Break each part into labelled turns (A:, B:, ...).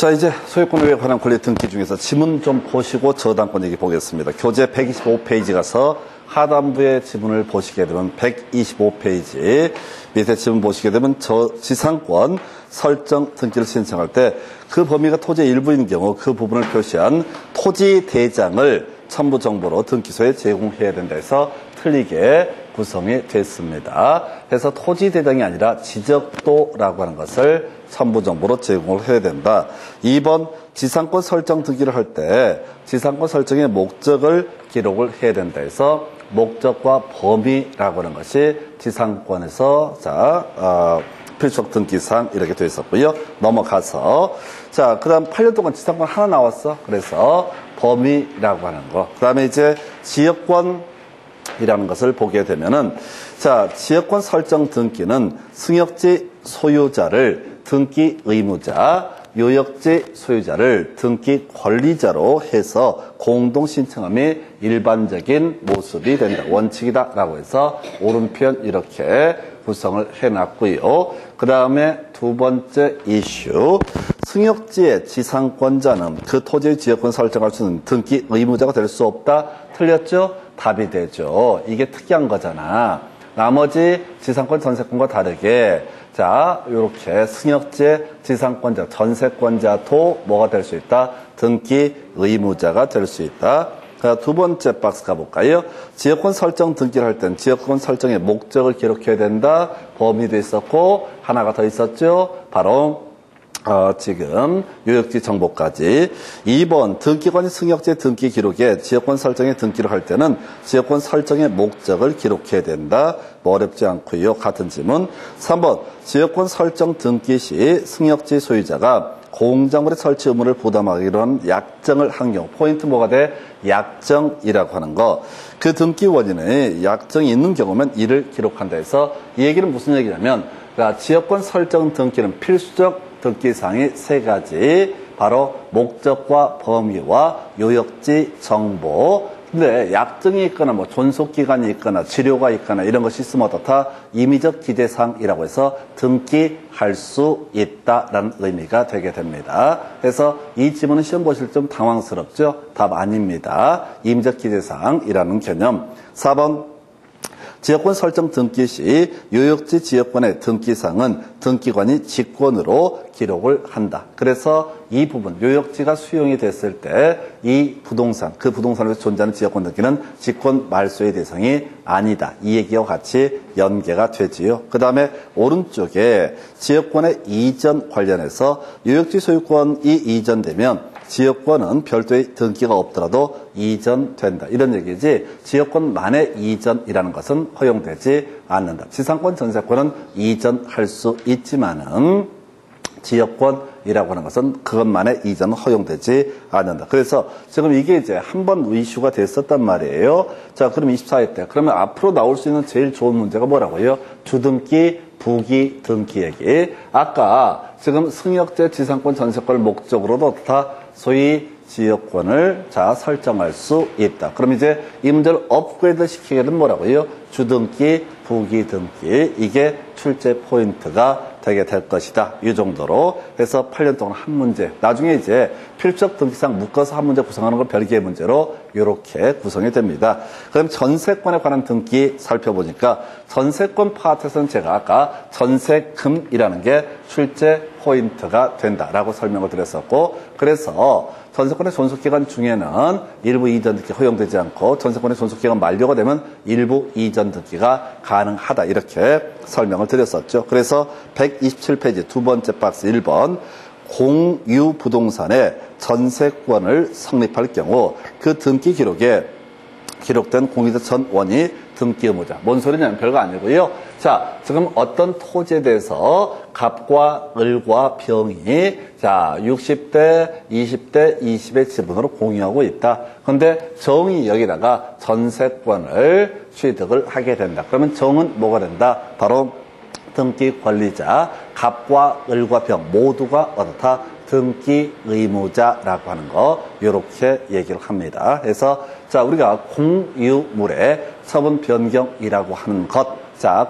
A: 자, 이제 소유권에 관한 권리 등기 중에서 지문 좀 보시고 저당권 얘기 보겠습니다. 교재 125페이지 가서 하단부의 지문을 보시게 되면 125페이지 밑에 지문 보시게 되면 지상권 설정 등기를 신청할 때 그 범위가 토지의 일부인 경우 그 부분을 표시한 토지 대장을 첨부 정보로 등기소에 제공해야 된다 해서 틀리게 구성이 됐습니다. 그래서 토지 대장이 아니라 지적도라고 하는 것을 첨부 정보로 제공을 해야 된다. 2번 지상권 설정 등기를 할 때 지상권 설정의 목적을 기록을 해야 된다 해서 목적과 범위라고 하는 것이 지상권에서 필수적 등기사항 이렇게 되어 있었고요. 넘어가서 그 다음 8년 동안 지상권 하나 나왔어. 그래서 범위라고 하는 거. 그 다음에 이제 지역권이라는 것을 보게 되면은 지역권 설정 등기는 승역지 소유자를 등기 의무자, 요역지 소유자를 등기 권리자로 해서 공동 신청함이 일반적인 모습이 된다. 원칙이다라고 해서 오른편 이렇게 구성을 해놨고요. 그 다음에 두 번째 이슈. 승역지의 지상권자는 그 토지의 지역권 설정할 수 있는 등기 의무자가 될 수 없다. 틀렸죠? 답이 되죠. 이게 특이한 거잖아. 나머지 지상권 전세권과 다르게 요렇게 승역지의 지상권자, 전세권자도 뭐가 될 수 있다? 등기 의무자가 될 수 있다. 두 번째 박스 가볼까요? 지역권 설정 등기를 할 땐 지역권 설정의 목적을 기록해야 된다. 범위도 있었고 하나가 더 있었죠. 바로 지금 요역지 정보까지. 2번 등기관이 승역지 등기 기록에 지역권 설정의 등기를 할 때는 지역권 설정의 목적을 기록해야 된다. 뭐 어렵지 않고요. 같은 지문. 3번 지역권 설정 등기 시 승역지 소유자가 공작물의 설치 의무를 부담하기로 한 약정을 한 경우 포인트 뭐가 돼? 약정이라고 하는 거. 그 등기 원인에 약정이 있는 경우면 이를 기록한다 해서 이 얘기는 무슨 얘기냐면 지역권 설정 등기는 필수적 등기사항이 세 가지. 바로 목적과 범위와 요역지 정보. 근데 약정이 있거나 뭐 존속기간이 있거나 치료가 있거나 이런 것이 있으면 어떻다? 임의적 기재사항이라고 해서 등기할 수 있다라는 의미가 되게 됩니다. 그래서 이 지문은 시험 보실 때 좀 당황스럽죠? 답 아닙니다. 임의적 기재사항이라는 개념. 4번 지역권 설정 등기 시 요역지 지역권의 등기사항은 등기관이 직권으로 기록을 한다. 그래서 이 부분, 요역지가 수용이 됐을 때 이 부동산, 그 부동산에서 존재하는 지역권 등기는 직권 말소의 대상이 아니다. 이 얘기와 같이 연계가 되지요. 그 다음에 오른쪽에 지역권의 이전 관련해서 요역지 소유권이 이전되면 지역권은 별도의 등기가 없더라도 이전된다. 이런 얘기지 지역권만의 이전이라는 것은 허용되지 않는다. 지상권, 전세권은 이전할 수 있지만은 지역권이라고 하는 것은 그것만의 이전은 허용되지 않는다. 그래서 지금 이게 이제 한번 이슈가 됐었단 말이에요. 그럼 24회 때. 그러면 앞으로 나올 수 있는 제일 좋은 문제가 뭐라고요? 주등기, 부기 등기 얘기. 아까 지금 승역제 지상권 전세권을 목적으로도 다 소위 지역권을 설정할 수 있다. 그럼 이제 이 문제를 업그레이드 시키게 되면 뭐라고요? 주등기, 부기 등기. 이게 출제 포인트가 되게 될 것이다. 이 정도로 해서 8년 동안 한 문제. 나중에 이제 필수적 등기상 묶어서 한 문제 구성하는 걸 별개의 문제로 이렇게 구성이 됩니다. 그럼 전세권에 관한 등기 살펴보니까 전세권 파트에서는 제가 아까 전세금이라는 게 출제 포인트가 된다라고 설명을 드렸었고, 그래서 전세권의 존속기간 중에는 일부 이전 등기 허용되지 않고 전세권의 존속기간 만료가 되면 일부 이전 등기가 가능하다. 이렇게 설명을 드렸었죠. 그래서 127페이지 두 번째 박스 1번 공유 부동산의 전세권을 성립할 경우 그 등기 기록에 기록된 공유자 전원이 등기 의무자. 뭔 소리냐면 별거 아니고요. 지금 어떤 토지에 대해서 갑과 을과 병이 60대, 20대, 20의 지분으로 공유하고 있다. 그런데 정이 여기다가 전세권을 취득을 하게 된다. 그러면 정은 뭐가 된다? 바로 등기 권리자, 갑과 을과 병 모두가 어떻다? 등기 의무자라고 하는 거 이렇게 얘기를 합니다. 그래서 우리가 공유물의 처분 변경이라고 하는 것,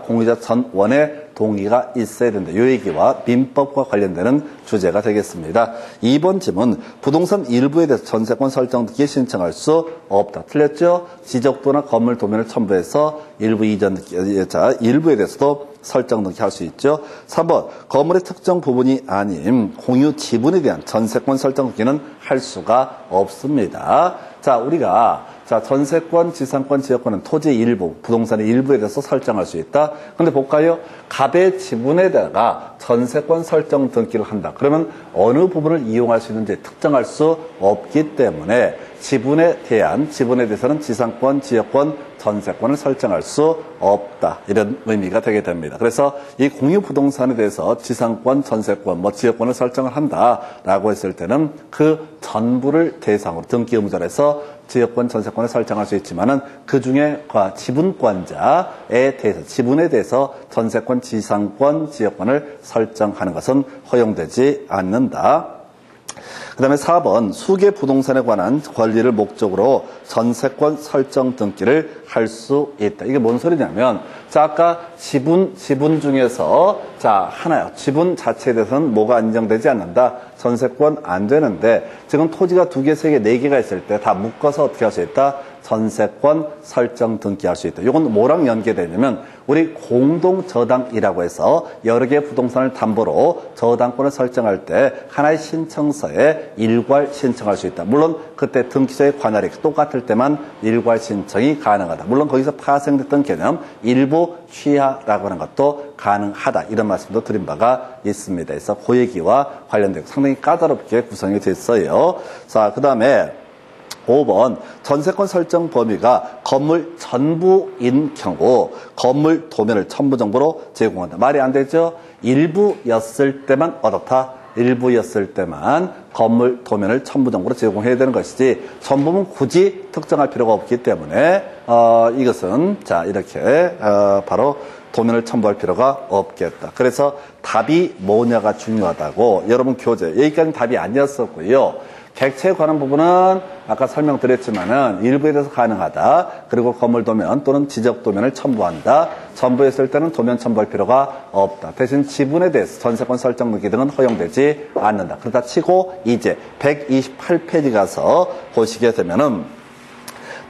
A: 공유자 전원의 동의가 있어야 된다. 요 얘기와 민법과 관련되는 주제가 되겠습니다. 2번 질문, 부동산 일부에 대해서 전세권 설정 등기 신청할 수 없다. 틀렸죠? 지적도나 건물 도면을 첨부해서 일부 이전 일부에 대해서도 설정 등기 할 수 있죠. 3번, 건물의 특정 부분이 아닌 공유 지분에 대한 전세권 설정 등기는 할 수가 없습니다. 자, 우리가 전세권, 지상권, 지역권은 토지 일부, 부동산의 일부에 대해서 설정할 수 있다. 근데 볼까요? 갑의 지분에다가 전세권 설정 등기를 한다. 그러면 어느 부분을 이용할 수 있는지 특정할 수 없기 때문에 지분에 대해서는 지상권, 지역권, 전세권을 설정할 수 없다. 이런 의미가 되게 됩니다. 그래서 이 공유 부동산에 대해서 지상권, 전세권, 지역권을 설정을 한다라고 했을 때는 그 전부를 대상으로 등기 의무자에서 지역권, 전세권을 설정할 수 있지만은 그 중에 지분권자에 대해서, 지분에 대해서 전세권, 지상권, 지역권을 설정하는 것은 허용되지 않는다. 그 다음에 4번, 수개 부동산에 관한 권리를 목적으로 전세권 설정 등기를 할 수 있다. 이게 뭔 소리냐면, 아까 지분 중에서, 하나요. 지분 자체에 대해서는 뭐가 인정되지 않는다. 전세권 안 되는데, 지금 토지가 2개, 3개, 4개가 있을 때 다 묶어서 어떻게 할 수 있다? 전세권 설정 등기할 수 있다. 이건 뭐랑 연계되냐면 우리 공동저당이라고 해서 여러 개의 부동산을 담보로 저당권을 설정할 때 하나의 신청서에 일괄 신청할 수 있다. 물론 그때 등기소의 관할이 똑같을 때만 일괄 신청이 가능하다. 물론 거기서 파생됐던 개념 일부 취하라고 하는 것도 가능하다. 이런 말씀도 드린 바가 있습니다. 그래서 그 얘기와 관련되고 상당히 까다롭게 구성이 됐어요. 자, 그 다음에 5번, 전세권 설정 범위가 건물 전부인 경우 건물 도면을 첨부 정보로 제공한다. 말이 안 되죠? 일부였을 때만 어떻다? 일부였을 때만 건물 도면을 첨부 정보로 제공해야 되는 것이지 전부는 굳이 특정할 필요가 없기 때문에 이것은 이렇게 바로 도면을 첨부할 필요가 없겠다. 그래서 답이 뭐냐가 중요하다고 여러분 교재 여기까지는 답이 아니었었고요. 객체에 관한 부분은 아까 설명드렸지만은 일부에 대해서 가능하다. 그리고 건물 도면 또는 지적 도면을 첨부한다. 첨부했을 때는 도면 첨부할 필요가 없다. 대신 지분에 대해서 전세권 설정 등기 등은 허용되지 않는다. 그러다 치고 이제 128페이지 가서 보시게 되면은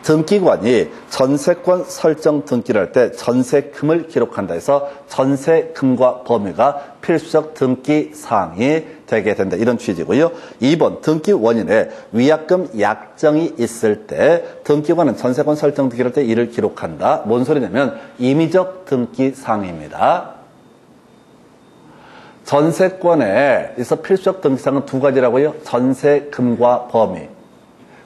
A: 등기관이 전세권 설정 등기를 할 때 전세금을 기록한다 해서 전세금과 범위가 필수적 등기 사항이 되게 된다. 이런 취지고요. 2번, 등기 원인에 위약금 약정이 있을 때 등기관은 전세권 설정 등기를 할 때 이를 기록한다. 뭔 소리냐면 임의적 등기 사항입니다. 전세권에 있어 필수적 등기 사항은 2가지라고요. 전세금과 범위.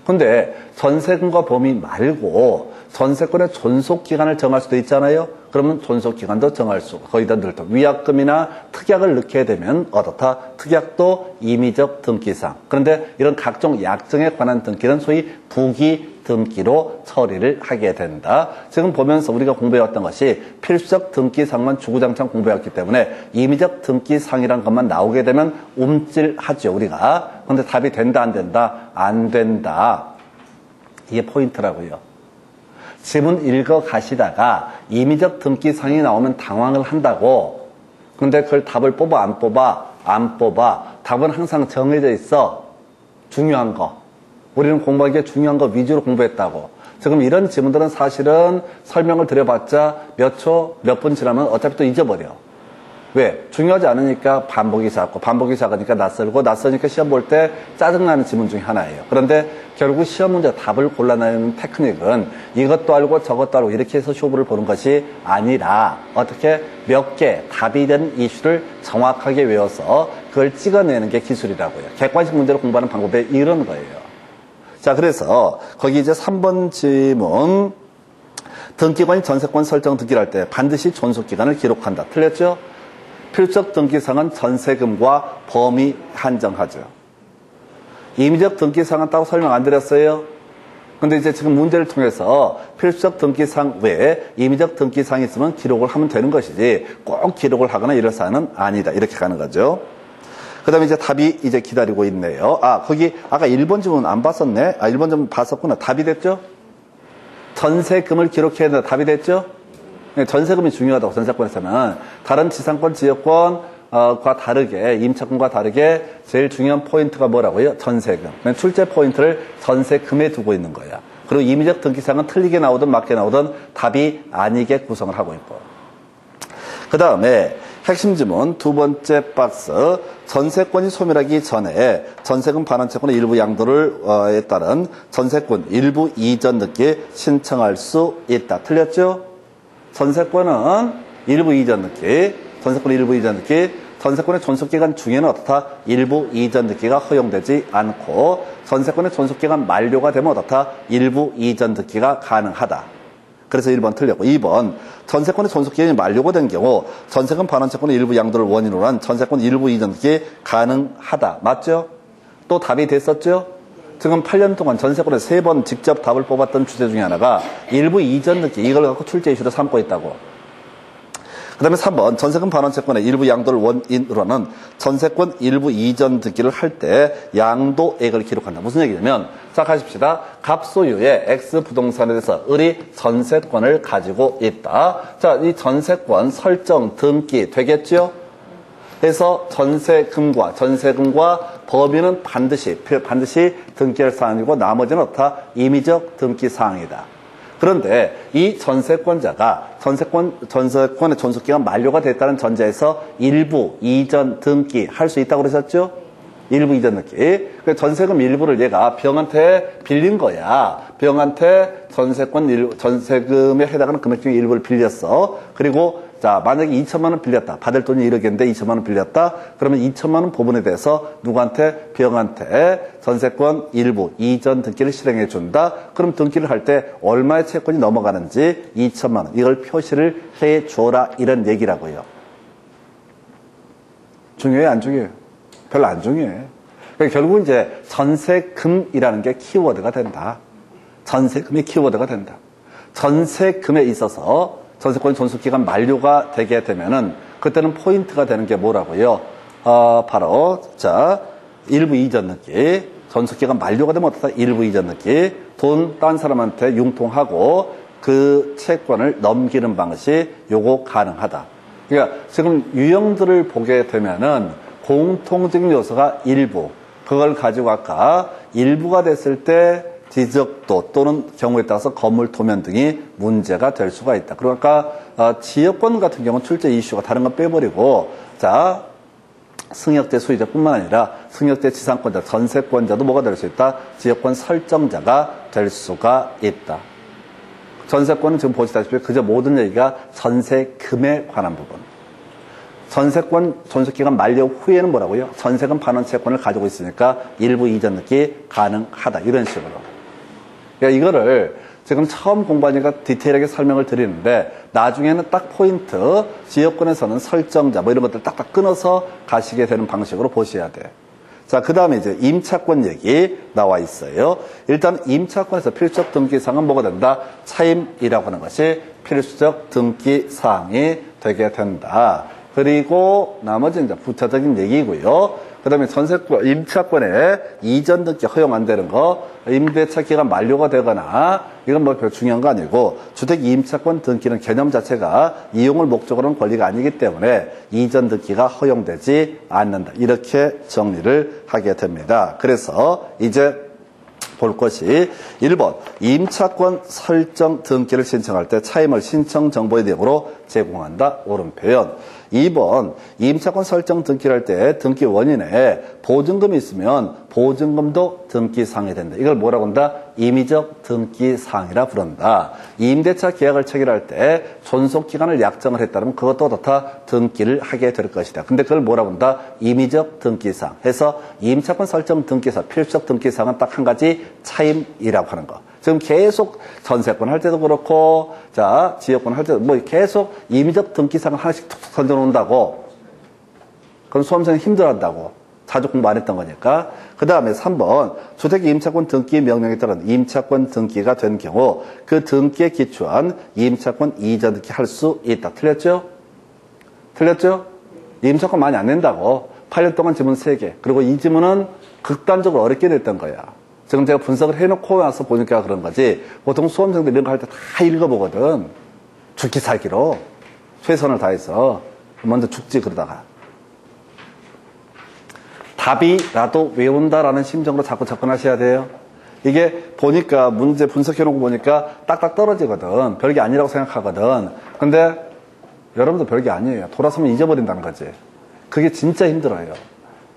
A: 근데 전세금과 범위 말고 전세권의 존속기간을 정할 수도 있잖아요. 그러면 존속기간도 정할 수, 거기다 넣을 위약금이나 특약을 넣게 되면 어떻다? 특약도 임의적 등기사항. 그런데 이런 각종 약정에 관한 등기는 소위 부기 등기로 처리를 하게 된다. 지금 보면서 우리가 공부해왔던 것이 필수적 등기사항만 주구장창 공부해왔기 때문에 임의적 등기사항이라는 것만 나오게 되면 움찔하죠, 우리가. 그런데 답이 된다, 안 된다? 안 된다. 이게 포인트라고요. 지문 읽어 가시다가 임의적 등기사항이 나오면 당황을 한다고. 근데 그걸 답을 뽑아, 안 뽑아? 안 뽑아. 답은 항상 정해져 있어. 중요한 거. 우리는 공부하기에 중요한 거 위주로 공부했다고. 지금 이런 지문들은 사실은 설명을 드려봤자 몇 초, 몇 분 지나면 어차피 또 잊어버려. 왜? 중요하지 않으니까 반복이 작고, 반복이 작으니까 낯설고, 낯서니까 시험 볼 때 짜증나는 지문 중에 하나예요. 그런데 결국 시험 문제 답을 골라내는 테크닉은 이것도 알고 저것도 알고 이렇게 해서 쇼부를 보는 것이 아니라 어떻게 몇 개 답이 되는 이슈를 정확하게 외워서 그걸 찍어내는 게 기술이라고요. 객관식 문제를 공부하는 방법이 이런 거예요. 자, 그래서 거기 이제 3번 질문. 등기관이 전세권 설정 등기를 할 때 반드시 존속기간을 기록한다. 틀렸죠? 필수적 등기사항은 전세금과 범위 한정하죠. 임의적 등기사항은 따로 설명 안 드렸어요. 근데 이제 지금 문제를 통해서 필수적 등기사항 외에 임의적 등기사항이 있으면 기록을 하면 되는 것이지 꼭 기록을 하거나 이럴 사안은 아니다. 이렇게 가는 거죠. 그 다음에 이제 답이 이제 기다리고 있네요. 거기 아까 1번 질문 안 봤었네. 1번 질문 봤었구나. 답이 됐죠? 전세금을 기록해야 된다. 답이 됐죠? 전세금이 중요하다고 전세권에서는 다른 지상권, 지역권과 다르게 임차권과 다르게 제일 중요한 포인트가 뭐라고요? 전세금. 출제 포인트를 전세금에 두고 있는 거야. 그리고 임의적 등기사항은 틀리게 나오든 맞게 나오든 답이 아니게 구성을 하고 있고. 그 다음에 핵심 지문 두 번째 박스. 전세권이 소멸하기 전에 전세금 반환 채권의 일부 양도를에 따른 전세권 일부 이전 등기 신청할 수 있다. 틀렸죠? 전세권은 일부 이전 등기, 전세권의 존속기간 중에는 어떻다? 일부 이전 등기가 허용되지 않고 전세권의 존속기간 만료가 되면 어떻다? 일부 이전 등기가 가능하다. 그래서 1번 틀렸고 2번 전세권의 존속기간이 만료가 된 경우 전세금 반환 채권의 일부 양도를 원인으로 한 전세권 일부 이전 등기 가능하다. 맞죠? 또 답이 됐었죠? 지금 8년 동안 전세권에 3번 직접 답을 뽑았던 주제 중에 하나가 일부 이전 등기 이걸 갖고 출제 이슈로 삼고 있다고. 그 다음에 3번 전세금 반환 채권의 일부 양도를 원인으로는 전세권 일부 이전 등기를 할 때 양도액을 기록한다. 무슨 얘기냐면 자 가십시다. 갑소유의 X 부동산에 대해서 을이 전세권을 가지고 있다. 자, 이 전세권 설정 등기 되겠죠? 그래서 전세금과 범위는 반드시 등기할 사항이고 나머지는 어떻다? 임의적 등기 사항이다. 그런데 이 전세권자가 전세권의 존속기간 만료가 됐다는 전제에서 일부 이전 등기 할 수 있다고 그러셨죠? 일부 이전 등기. 전세금 일부를 얘가 병한테 빌린 거야. 병한테 전세금에 해당하는 금액 중에 일부를 빌렸어. 그리고 자, 만약에 2천만 원 빌렸다. 받을 돈이 1억인데 2천만 원 빌렸다. 그러면 2천만 원 부분에 대해서 누구한테? 병한테 전세권 일부 이전 등기를 실행해 준다. 그럼 등기를 할 때 얼마의 채권이 넘어가는지 2천만 원. 이걸 표시를 해 줘라. 이런 얘기라고요. 중요해? 안 중요해? 별로 안 중요해. 그러니까 결국 이제 전세금이라는 게 키워드가 된다. 전세금이 키워드가 된다. 전세금에 있어서 전세권 존속기간 만료가 되게 되면은 그때는 포인트가 되는 게 뭐라고요? 바로 자 일부 이전 등기 전속기간 만료가 되면 어떻다? 일부 이전 등기 돈 딴 사람한테 융통하고 그 채권을 넘기는 방식 요거 가능하다. 그러니까 지금 유형들을 보게 되면은 공통적인 요소가 일부 그걸 가지고 아까 일부가 됐을 때 지적도 또는 경우에 따라서 건물 도면 등이 문제가 될 수가 있다. 그리고 아까 지역권 같은 경우는 출제 이슈가 다른 건 빼버리고 자 승역대 소유자뿐만 아니라 승역대 지상권자, 전세권자도 뭐가 될 수 있다? 지역권 설정자가 될 수가 있다. 전세권은 지금 보시다시피 그저 모든 얘기가 전세금에 관한 부분. 전세권 존속기간 만료 후에는 뭐라고요? 전세금 반환 채권을 가지고 있으니까 일부 이전 등기 가능하다. 이런 식으로. 그러니까 이거를 지금 처음 공부하니까 디테일하게 설명을 드리는데 나중에는 딱 포인트, 지역권에서는 설정자 뭐 이런 것들 딱딱 끊어서 가시게 되는 방식으로 보셔야 돼. 자, 그 다음에 이제 임차권 얘기 나와 있어요. 일단 임차권에서 필수적 등기사항은 뭐가 된다? 차임이라고 하는 것이 필수적 등기사항이 되게 된다. 그리고 나머지는 이제 부차적인 얘기고요. 그 다음에 전세권, 임차권에 이전 등기 허용 안 되는 거, 임대차 기간 만료가 되거나, 이건 뭐 별 중요한 거 아니고, 주택 임차권 등기는 개념 자체가 이용을 목적으로 하는 권리가 아니기 때문에 이전 등기가 허용되지 않는다. 이렇게 정리를 하게 됩니다. 그래서 이제 볼 것이 1번 임차권 설정 등기를 신청할 때 차임을 신청 정보의 내용으로 제공한다. 옳은 표현. 2번 임차권 설정 등기를 할 때 등기 원인에 보증금이 있으면 보증금도 등기사항이 된다. 이걸 뭐라고 한다? 임의적 등기사항이라 부른다. 임대차 계약을 체결할 때 존속기간을 약정을 했다면 그것도 어떻다? 등기를 하게 될 것이다. 근데 그걸 뭐라고 한다? 임의적 등기사항. 해서 임차권 설정 등기사항, 필수적 등기사항은 딱 한 가지 차임이라고 하는 거. 지금 계속 전세권 할 때도 그렇고, 자, 지역권 할 때도 뭐 계속 임의적 등기사항을 하나씩 툭툭 던져놓는다고. 그럼 수험생이 힘들어한다고. 자주 공부 안 했던 거니까. 그 다음에 3번, 주택 임차권 등기 명령에 따른 임차권 등기가 된 경우 그 등기에 기초한 임차권 이전 등기 할 수 있다. 틀렸죠? 틀렸죠? 임차권 많이 안 낸다고. 8년 동안 지문 3개. 그리고 이 지문은 극단적으로 어렵게 냈던 거야. 지금 제가 분석을 해놓고 나서 보니까 그런 거지. 보통 수험생들 이런 거 할 때 다 읽어보거든. 죽기 살기로 최선을 다해서 먼저 죽지 그러다가 답이라도 외운다라는 심정으로 자꾸 접근하셔야 돼요. 이게 보니까 문제 분석해놓고 보니까 딱딱 떨어지거든. 별게 아니라고 생각하거든. 근데 여러분도 별게 아니에요. 돌아서면 잊어버린다는 거지. 그게 진짜 힘들어요.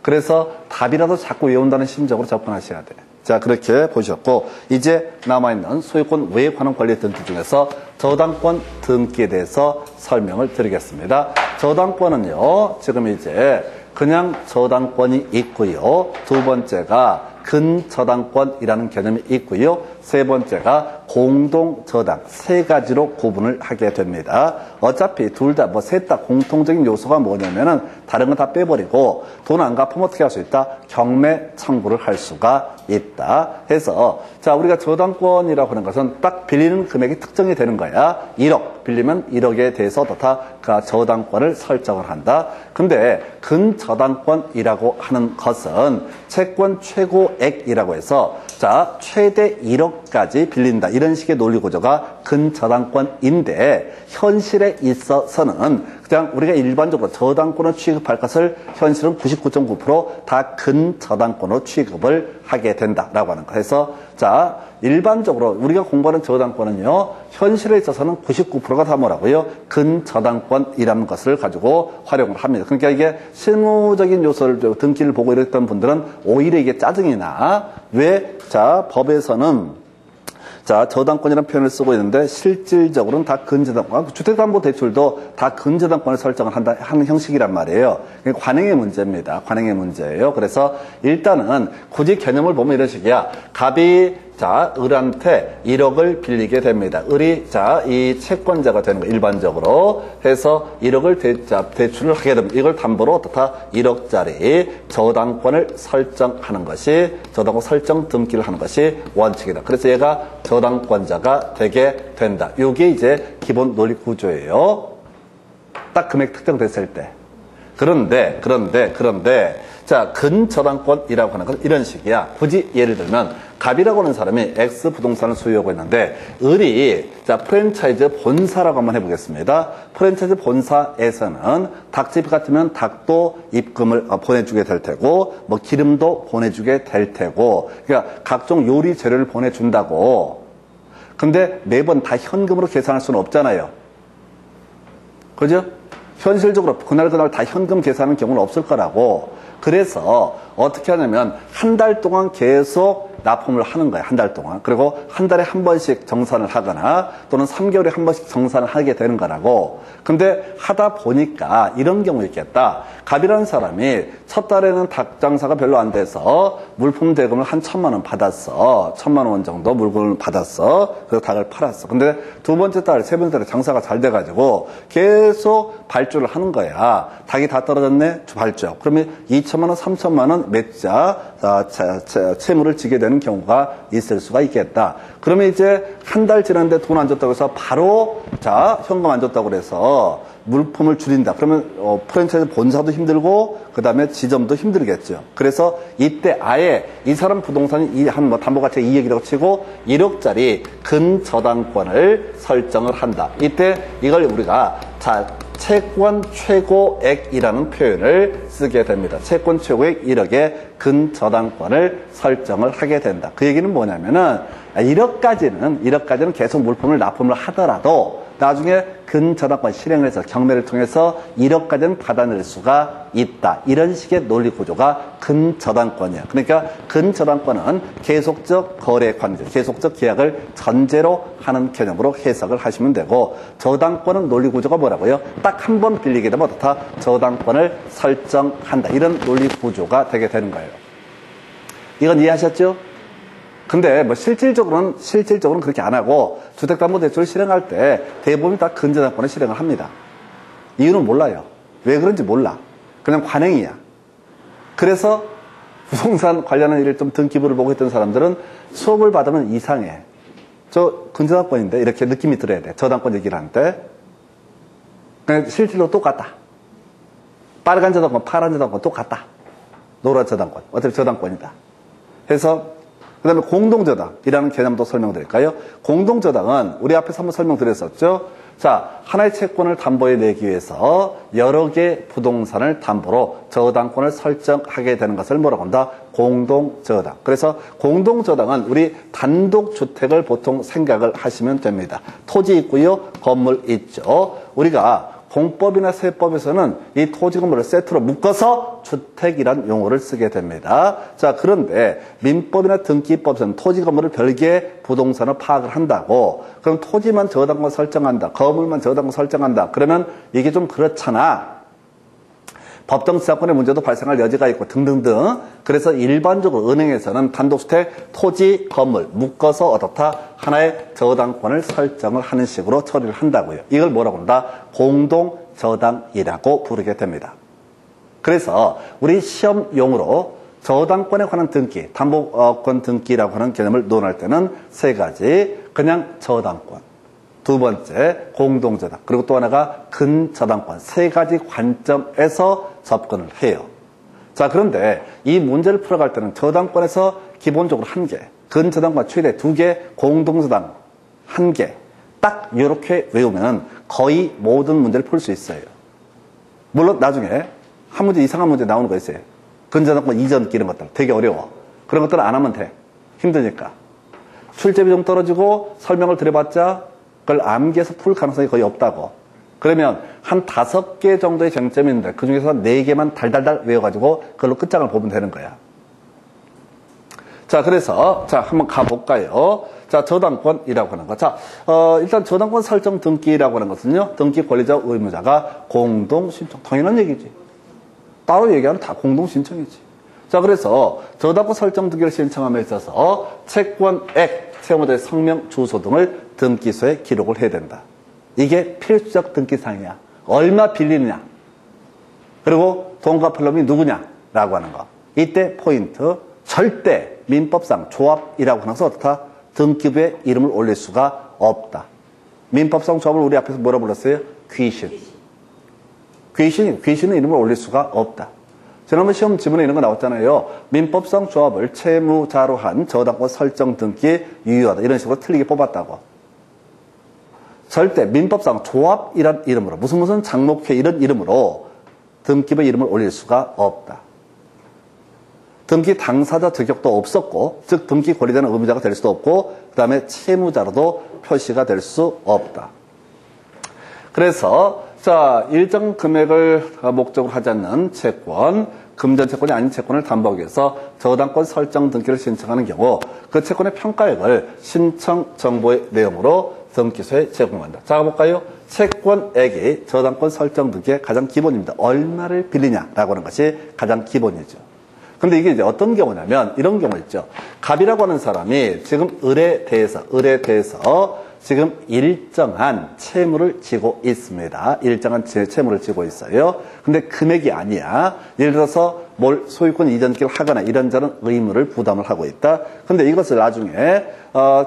A: 그래서 답이라도 자꾸 외운다는 심정으로 접근하셔야 돼. 자, 그렇게 보셨고 이제 남아있는 소유권 외에 관한 권리 등기 중에서 저당권 등기에 대해서 설명을 드리겠습니다. 저당권은요, 지금 이제 그냥 저당권이 있고요. 두 번째가 근저당권이라는 개념이 있고요. 세 번째가 공동저당, 세 가지로 구분을 하게 됩니다. 어차피 둘 다 셋 다 공통적인 요소가 뭐냐면은 다른 건 다 빼버리고 돈 안 갚으면 어떻게 할 수 있다? 경매 청구를 할 수가 있다. 해서 자, 우리가 저당권이라고 하는 것은 딱 빌리는 금액이 특정이 되는 거야. 1억 빌리면 1억에 대해서 다 저당권을 설정을 한다. 근데 근저당권이라고 하는 것은 채권 최고액이라고 해서 자, 최대 1억까지 빌린다. 이런 식의 논리 구조가 근저당권인데 현실에 있어서는 그냥 우리가 일반적으로 저당권을 취급할 것을 현실은 99.9% 다 근저당권으로 취급을 하게 된다라고 하는 거. 그래서 자, 일반적으로 우리가 공부하는 저당권은요, 현실에 있어서는 99%가 다 뭐라고요? 근저당권이라는 것을 가지고 활용을 합니다. 그러니까 이게 실무적인 요소를 등기를 보고 이랬던 분들은 오히려 이게 짜증이 나. 왜? 자, 법에서는 자, 저당권이라는 표현을 쓰고 있는데 실질적으로는 다 근저당권, 주택담보대출도 다 근저당권을 설정을 하는 형식이란 말이에요. 관행의 문제입니다. 관행의 문제예요. 그래서 일단은 굳이 개념을 보면 이런 식이야. 갑이 자, 을한테 1억을 빌리게 됩니다. 을이 자, 이 채권자가 되는 거 일반적으로 해서 1억을 대출을 하게 됩니다. 이걸 담보로 어떻다? 1억짜리 저당권을 설정하는 것이 저당권 설정 등기를 하는 것이 원칙이다. 그래서 얘가 저당권자가 되게 된다. 이게 이제 기본 논리 구조예요. 딱 금액 특정됐을 때. 그런데 자, 근저당권이라고 하는 건 이런 식이야. 굳이 예를 들면 갑이라고 하는 사람이 X 부동산을 소유하고 있는데 을이 자, 프랜차이즈 본사라고 한번 해보겠습니다. 프랜차이즈 본사에서는 닭집 같으면 닭도 입금을 보내주게 될 테고 뭐 기름도 보내주게 될 테고 그러니까 각종 요리 재료를 보내준다고. 근데 매번 다 현금으로 계산할 수는 없잖아요. 그죠? 현실적으로 그날 다 현금 계산하는 경우는 없을 거라고. 그래서 어떻게 하냐면 한 달 동안 계속 납품을 하는 거야. 한 달 동안. 그리고 한 달에 한 번씩 정산을 하거나 또는 3개월에 한 번씩 정산을 하게 되는 거라고. 근데 하다 보니까 이런 경우 있겠다. 갑이라는 사람이 첫 달에는 닭 장사가 별로 안 돼서 물품 대금을 한 1,000만 원 받았어. 1,000만 원 정도 물건을 받았어. 그래서 닭을 팔았어. 근데 두 번째 달, 세 번째 달에 장사가 잘 돼가지고 계속 발주를 하는 거야. 닭이 다 떨어졌네? 발주. 그러면 2,000만 원, 3,000만 원 몇 자 채무를 지게 되는 경우가 있을 수가 있겠다. 그러면 이제 한 달 지났는데 돈 안 줬다고 해서 바로 자 현금 안 줬다고 그래서 물품을 줄인다. 그러면 프랜차이즈 본사도 힘들고 그 다음에 지점도 힘들겠죠. 그래서 이때 아예 이 사람 부동산이 한 담보 가치가 2억이라고 치고 1억짜리 근저당권을 설정을 한다. 이때 이걸 우리가 자 채권 최고액이라는 표현을 쓰게 됩니다. 채권 최고액 1억의 근저당권을 설정을 하게 된다. 그 얘기는 뭐냐면은 1억까지는 계속 물품을 납품을 하더라도 나중에 근저당권 실행을 해서 경매를 통해서 1억까지는 받아낼 수가 있다. 이런 식의 논리 구조가 근저당권이야. 그러니까 근저당권은 계속적 거래 관계, 계속적 계약을 전제로 하는 개념으로 해석을 하시면 되고 저당권은 논리 구조가 뭐라고요? 딱 한 번 빌리게 되면 어떻다? 저당권을 설정한다. 이런 논리 구조가 되게 되는 거예요. 이건 이해하셨죠? 근데 뭐 실질적으로는 그렇게 안 하고 주택담보대출을 실행할 때 대부분 다 근저당권을 실행을 합니다. 이유는 몰라요. 왜 그런지 몰라. 그냥 관행이야. 그래서 부동산 관련한 일을 좀 등기부를 보고 있던 사람들은 수업을 받으면 이상해. 저 근저당권인데 이렇게 느낌이 들어야 돼. 저당권 얘기를 하는데 그냥 실질로 똑같다. 빨간 저당권, 파란 저당권 똑같다. 노란 저당권. 어차피 저당권이다. 해서 그 다음에 공동저당이라는 개념도 설명드릴까요? 공동저당은 우리 앞에서 한번 설명드렸었죠. 자, 하나의 채권을 담보에 내기 위해서 여러 개 부동산을 담보로 저당권을 설정하게 되는 것을 뭐라고 한다? 공동저당. 그래서 공동저당은 우리 단독주택을 보통 생각을 하시면 됩니다. 토지 있고요, 건물 있죠. 우리가 공법이나 세법에서는 이 토지 건물을 세트로 묶어서 주택이란 용어를 쓰게 됩니다. 자, 그런데 민법이나 등기법에서는 토지 건물을 별개의 부동산으로 파악을 한다고. 그럼 토지만 저당권 설정한다, 건물만 저당권 설정한다. 그러면 이게 좀 그렇잖아. 법정지상권의 문제도 발생할 여지가 있고 등등등. 그래서 일반적으로 은행에서는 단독주택, 토지, 건물 묶어서 어떻다? 하나의 저당권을 설정을 하는 식으로 처리를 한다고요. 이걸 뭐라고 한다? 공동저당이라고 부르게 됩니다. 그래서 우리 시험용으로 저당권에 관한 등기, 담보권 등기라고 하는 개념을 논할 때는 세 가지. 그냥 저당권, 두 번째 공동저당, 그리고 또 하나가 근저당권, 세 가지 관점에서 접근을 해요. 자, 그런데 이 문제를 풀어갈 때는 저당권에서 기본적으로 1개, 근저당권 최대 2개, 공동저당 1개, 딱 이렇게 외우면 거의 모든 문제를 풀 수 있어요. 물론 나중에 한 문제 이상한 문제 나오는 거 있어요. 근저당권 이전 이런 것들 되게 어려워. 그런 것들은 안 하면 돼. 힘드니까. 출제 비중 떨어지고 설명을 드려봤자 그걸 암기해서 풀 가능성이 거의 없다고. 그러면 한 5개 정도의 쟁점이 있는데 그 중에서 4개만 달달달 외워가지고 그걸로 끝장을 보면 되는 거야. 자, 그래서 자, 한번 가볼까요? 자, 저당권이라고 하는 거. 자, 일단 저당권 설정 등기라고 하는 것은요, 등기 권리자 의무자가 공동 신청. 당연한 얘기지. 따로 얘기하면 다 공동 신청이지. 자, 그래서 저당권 설정 등기를 신청함에 있어서 채권액, 채무자의 성명, 주소 등을 등기소에 기록을 해야 된다. 이게 필수적 등기사항이야. 얼마 빌리느냐, 그리고 돈 갚을 놈이 누구냐라고 하는 거. 이때 포인트, 절대 민법상 조합이라고 하는 것은 어떻다? 등기부에 이름을 올릴 수가 없다. 민법상 조합을 우리 앞에서 뭐라 불렀어요? 귀신. 귀신은 이름을 올릴 수가 없다. 지난번 시험 지문에 이런 거 나왔잖아요. 민법상 조합을 채무자로 한 저당권 설정 등기 유효하다. 이런 식으로 틀리게 뽑았다고. 절대 민법상 조합이란 이름으로 무슨 장목회 이런 이름으로 등기부에 이름을 올릴 수가 없다. 등기 당사자 자격도 없었고, 즉 등기 권리자는 의무자가 될 수도 없고, 그 다음에 채무자로도 표시가 될 수 없다. 그래서 자, 일정 금액을 목적으로 하지 않는 채권, 금전 채권이 아닌 채권을 담보하기 위해서 저당권 설정 등기를 신청하는 경우 그 채권의 평가액을 신청 정보의 내용으로 등기소에 제공한다. 자, 볼까요? 채권액이 저당권 설정 등기의 가장 기본입니다. 얼마를 빌리냐라고 하는 것이 가장 기본이죠. 근데 이게 이제 어떤 경우냐면 이런 경우 있죠. 갑이라고 하는 사람이 지금 을에 대해서 지금 일정한 채무를 지고 있습니다. 일정한 채무를 지고 있어요. 근데 금액이 아니야. 예를 들어서 소유권 이전기를 하거나 이런저런 의무를 부담을 하고 있다. 근데 이것을 나중에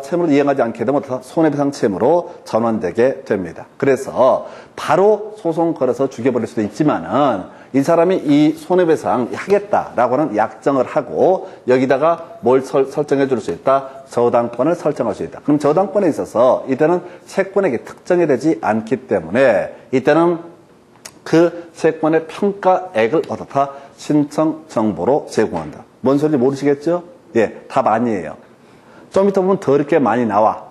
A: 채무를 이행하지 않게 되면 손해배상 채무로 전환되게 됩니다. 그래서 바로 소송 걸어서 죽여버릴 수도 있지만은 이 사람이 이 손해배상 하겠다라고 하는 약정을 하고 여기다가 뭘 설정해 줄 수 있다? 저당권을 설정할 수 있다. 그럼 저당권에 있어서 이때는 채권액이 특정이 되지 않기 때문에 이때는 그 채권의 평가액을 어떻다? 신청 정보로 제공한다. 뭔 소리인지 모르시겠죠? 예, 답 아니에요. 좀 이따 보면 더 이렇게 많이 나와.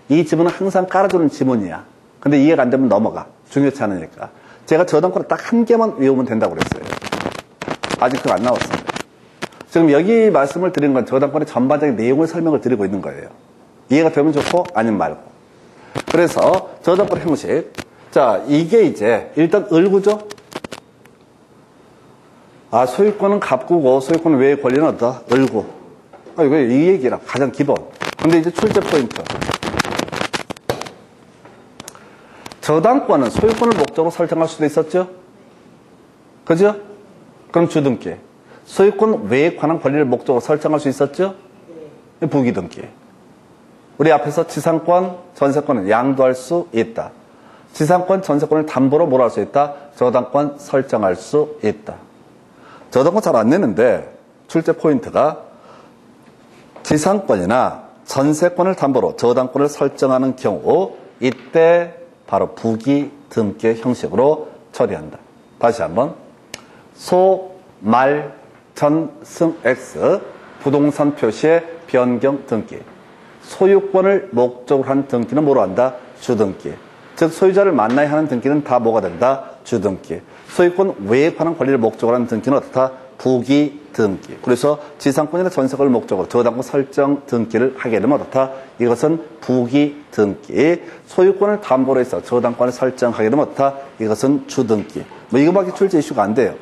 A: 이 지문은 항상 깔아주는 지문이야. 근데 이해가 안 되면 넘어가. 중요치 않으니까. 제가 저당권을 딱 1개만 외우면 된다고 그랬어요. 아직 그거 안 나왔습니다. 지금 여기 말씀을 드리는 건 저당권의 전반적인 내용을 설명을 드리고 있는 거예요. 이해가 되면 좋고 아니면 말고. 그래서 저당권 형식. 자, 이게 이제 일단 을구죠. 아, 소유권은 갑구고 소유권 외의 권리는 어떠다? 을구. 아, 이거 이 얘기라 가장 기본. 근데 이제 출제 포인트. 저당권은 소유권을 목적으로 설정할 수도 있었죠? 그죠? 그럼 주등기. 소유권 외에 관한 권리를 목적으로 설정할 수 있었죠? 부기등기. 우리 앞에서 지상권, 전세권은 양도할 수 있다. 지상권, 전세권을 담보로 뭐라 할 수 있다? 저당권 설정할 수 있다. 저당권 잘 안 내는데 출제 포인트가 지상권이나 전세권을 담보로 저당권을 설정하는 경우 이때 바로 부기 등기의 형식으로 처리한다. 다시 한번. 소, 말, 전, 승, X 부동산 표시의 변경 등기. 소유권을 목적으로 한 등기는 뭐로 한다? 주등기. 즉 소유자를 만나야 하는 등기는 다 뭐가 된다? 주등기. 소유권 외에 관한 권리를 목적으로 하는 등기는 어떻다? 부기 등기. 그래서 지상권이나 전세권을 목적으로 저당권 설정 등기를 하게 되면 어떻다? 이것은 부기 등기. 소유권을 담보로 해서 저당권을 설정하게 되면 어떻다? 이것은 주등기. 뭐 이거밖에 출제 이슈가 안 돼요.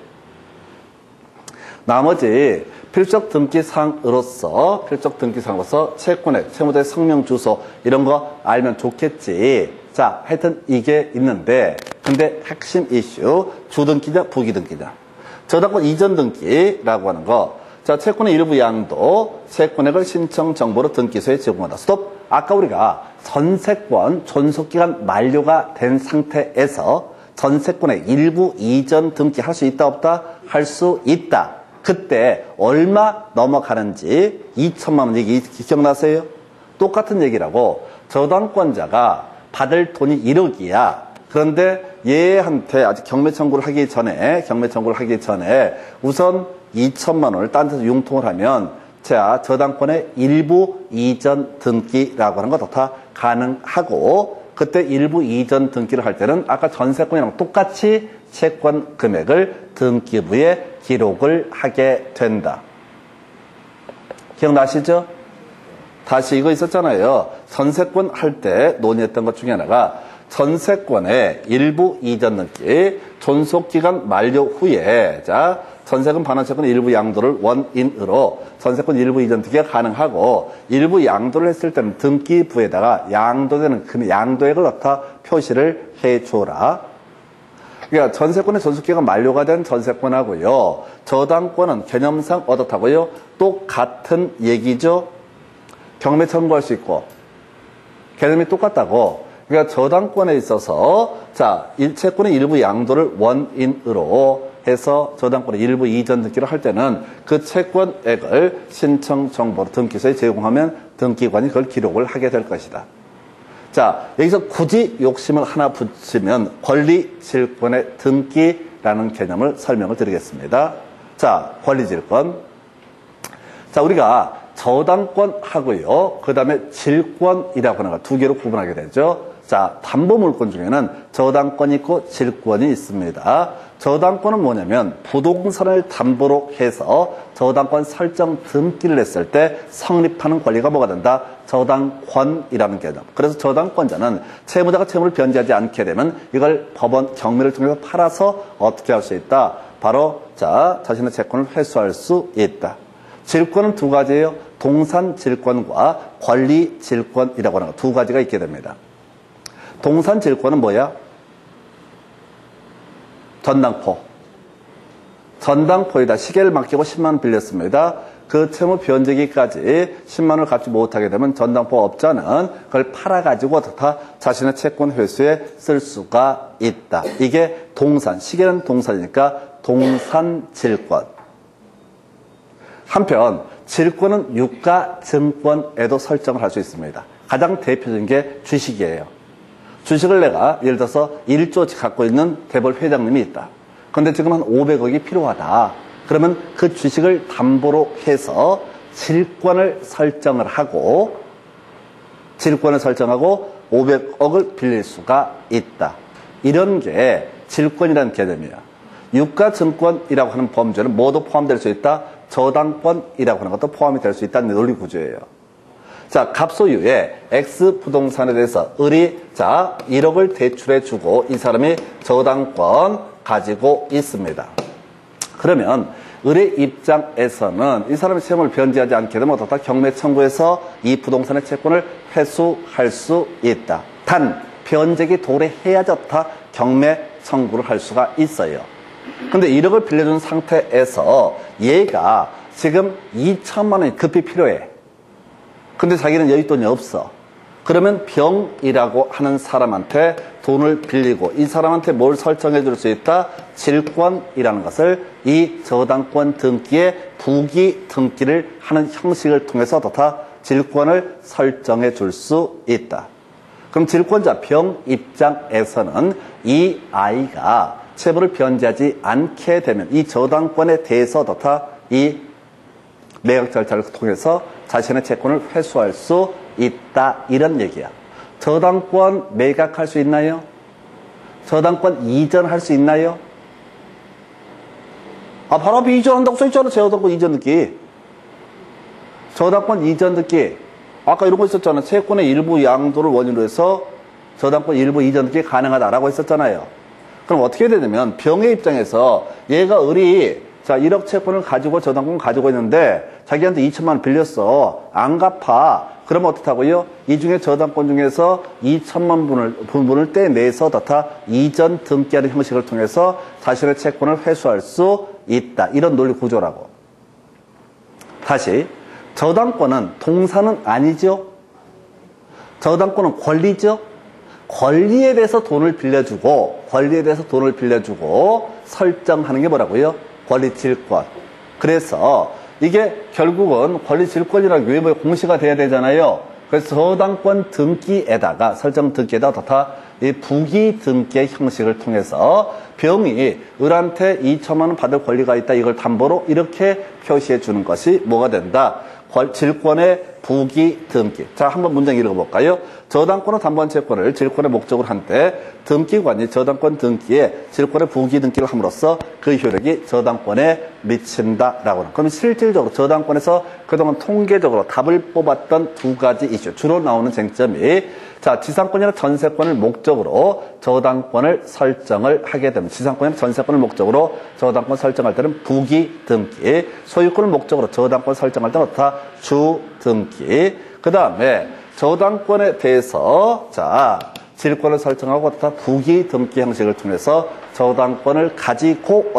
A: 나머지 필적 등기상으로서 채권의 채무자의 성명 주소 이런 거 알면 좋겠지. 자, 하여튼 이게 있는데 근데 핵심 이슈 주등기냐 부기등기냐. 저당권 이전 등기라고 하는 거. 자, 채권의 일부 양도 채권액을 신청 정보로 등기소에 제공한다. 스톱. 아까 우리가 전세권 존속기간 만료가 된 상태에서 전세권의 일부 이전 등기할 수 있다 없다? 할 수 있다. 그때 얼마 넘어가는지 2천만 원 얘기 기억나세요? 똑같은 얘기라고. 저당권자가 받을 돈이 1억이야. 그런데 얘한테 아직 경매 청구를 하기 전에 우선 2천만 원을 딴 데서 융통을 하면 자, 저당권의 일부 이전 등기라고 하는 거 다 가능하고 그때 일부 이전 등기를 할 때는 아까 전세권이랑 똑같이 채권 금액을 등기부에 기록을 하게 된다. 기억나시죠? 다시 이거 있었잖아요. 전세권 할 때 논의했던 것 중에 하나가 전세권의 일부 이전 등기, 존속기간 만료 후에 자 전세금 반환채권 일부 양도를 원인으로 전세권 일부 이전 등기가 가능하고 일부 양도를 했을 때는 등기부에다가 양도되는 그 양도액을 넣다 표시를 해줘라. 그러니까 전세권의 존속기간 만료가 된 전세권하고요. 저당권은 개념상 어떻다고요? 똑같은 얘기죠. 경매 청구할 수 있고 개념이 똑같다고. 그러니까 저당권에 있어서 자, 채권의 일부 양도를 원인으로 해서 저당권의 일부 이전 등기를 할 때는 그 채권액을 신청 정보로 등기소에 제공하면 등기관이 그걸 기록을 하게 될 것이다. 자, 여기서 굳이 욕심을 하나 붙이면 권리질권의 등기라는 개념을 설명을 드리겠습니다. 자, 권리질권. 자, 우리가 저당권하고요. 그 다음에 질권이라고 하는 거 두 개로 구분하게 되죠. 자, 담보물권 중에는 저당권이 있고 질권이 있습니다. 저당권은 뭐냐면 부동산을 담보로 해서 저당권 설정 등기를 했을 때 성립하는 권리가 뭐가 된다? 저당권이라는 개념. 그래서 저당권자는 채무자가 채무를 변제하지 않게 되면 이걸 법원 경매를 통해서 팔아서 어떻게 할 수 있다? 바로 자, 자신의 채권을 회수할 수 있다. 질권은 두 가지예요. 동산질권과 권리질권이라고 하는 거 두 가지가 있게 됩니다. 동산질권은 뭐야? 전당포에다 시계를 맡기고 10만 원 빌렸습니다. 그 채무 변제기까지 10만 원을 갚지 못하게 되면 전당포 업자는 그걸 팔아가지고 다 자신의 채권 회수에 쓸 수가 있다. 이게 동산, 시계는 동산이니까 동산질권. 한편 질권은 유가증권에도 설정을 할 수 있습니다. 가장 대표적인 게 주식이에요. 주식을 내가 예를 들어서 1조치 갖고 있는 재벌 회장님이 있다. 그런데 지금 한 500억이 필요하다. 그러면 그 주식을 담보로 해서 질권을 설정을 하고 500억을 빌릴 수가 있다. 이런 게 질권이라는 개념이야. 유가증권이라고 하는 범죄는 모두 포함될 수 있다. 저당권이라고 하는 것도 포함이 될 수 있다는 논리 구조예요. 자, 갑소유의 X 부동산에 대해서 을이 자 1억을 대출해주고 이 사람이 저당권 가지고 있습니다. 그러면 을의 입장에서는 이 사람이 채무를 변제하지 않게 되면 어떻다? 경매 청구해서 이 부동산의 채권을 회수할 수 있다. 단 변제기 도래해야 좋다. 경매 청구를 할 수가 있어요. 근데 1억을 빌려준 상태에서 얘가 지금 2천만 원이 급히 필요해. 근데 자기는 여윳돈이 없어. 그러면 병이라고 하는 사람한테 돈을 빌리고 이 사람한테 뭘 설정해 줄 수 있다? 질권이라는 것을 이 저당권 등기에 부기 등기를 하는 형식을 통해서 다 질권을 설정해 줄 수 있다. 그럼 질권자 병 입장에서는 이 아이가 채무를 변제하지 않게 되면 이 저당권에 대해서부터 이 매각 절차를 통해서 자신의 채권을 회수할 수 있다. 이런 얘기야. 저당권 매각할 수 있나요? 저당권 이전할 수 있나요? 바로 앞에 이전한다고 써있잖아. 저당권 이전 듣기. 저당권 이전 듣기. 아까 이런 거 있었잖아. 채권의 일부 양도를 원인으로 해서 저당권 일부 이전 듣기 가능하다라고 했었잖아요. 그럼 어떻게 되냐면 병의 입장에서 얘가 을이 1억 채권을 가지고 저당권 가지고 있는데 자기한테 2천만 원 빌렸어. 안 갚아. 그러면 어떻다고요? 이 중에 저당권 중에서 2천만 분을 떼내서 이전 등기하는 형식을 통해서 자신의 채권을 회수할 수 있다. 이런 논리 구조라고. 다시 저당권은 동사는 아니죠. 저당권은 권리죠. 권리에 대해서 돈을 빌려주고 설정하는 게 뭐라고요? 권리질권. 그래서 이게 결국은 권리질권이라는 외부의 공시가 돼야 되잖아요. 그래서 저당권 등기에다가 설정 등기에다가 이 부기 등기의 형식을 통해서 병이 을한테 2천만 원 받을 권리가 있다. 이걸 담보로 이렇게 표시해 주는 것이 뭐가 된다? 질권의 부기 등기. 자, 한번 문장 읽어볼까요? 저당권은 담보한 채권을 질권의 목적으로 한때 등기관이 저당권 등기에 질권의 부기 등기를 함으로써 그 효력이 저당권에 미친다라고 하는. 그럼 실질적으로 저당권에서 그동안 통계적으로 답을 뽑았던 두 가지 이슈. 주로 나오는 쟁점이 지상권이나 전세권을 목적으로 저당권을 설정을 하게 되면 지상권이나 전세권을 목적으로 저당권 설정할 때는 부기 등기, 소유권을 목적으로 저당권 설정할 때는 주 등기. 그 다음에 저당권에 대해서 질권을 설정하고 부기 등기 형식을 통해서 저당권을 가지고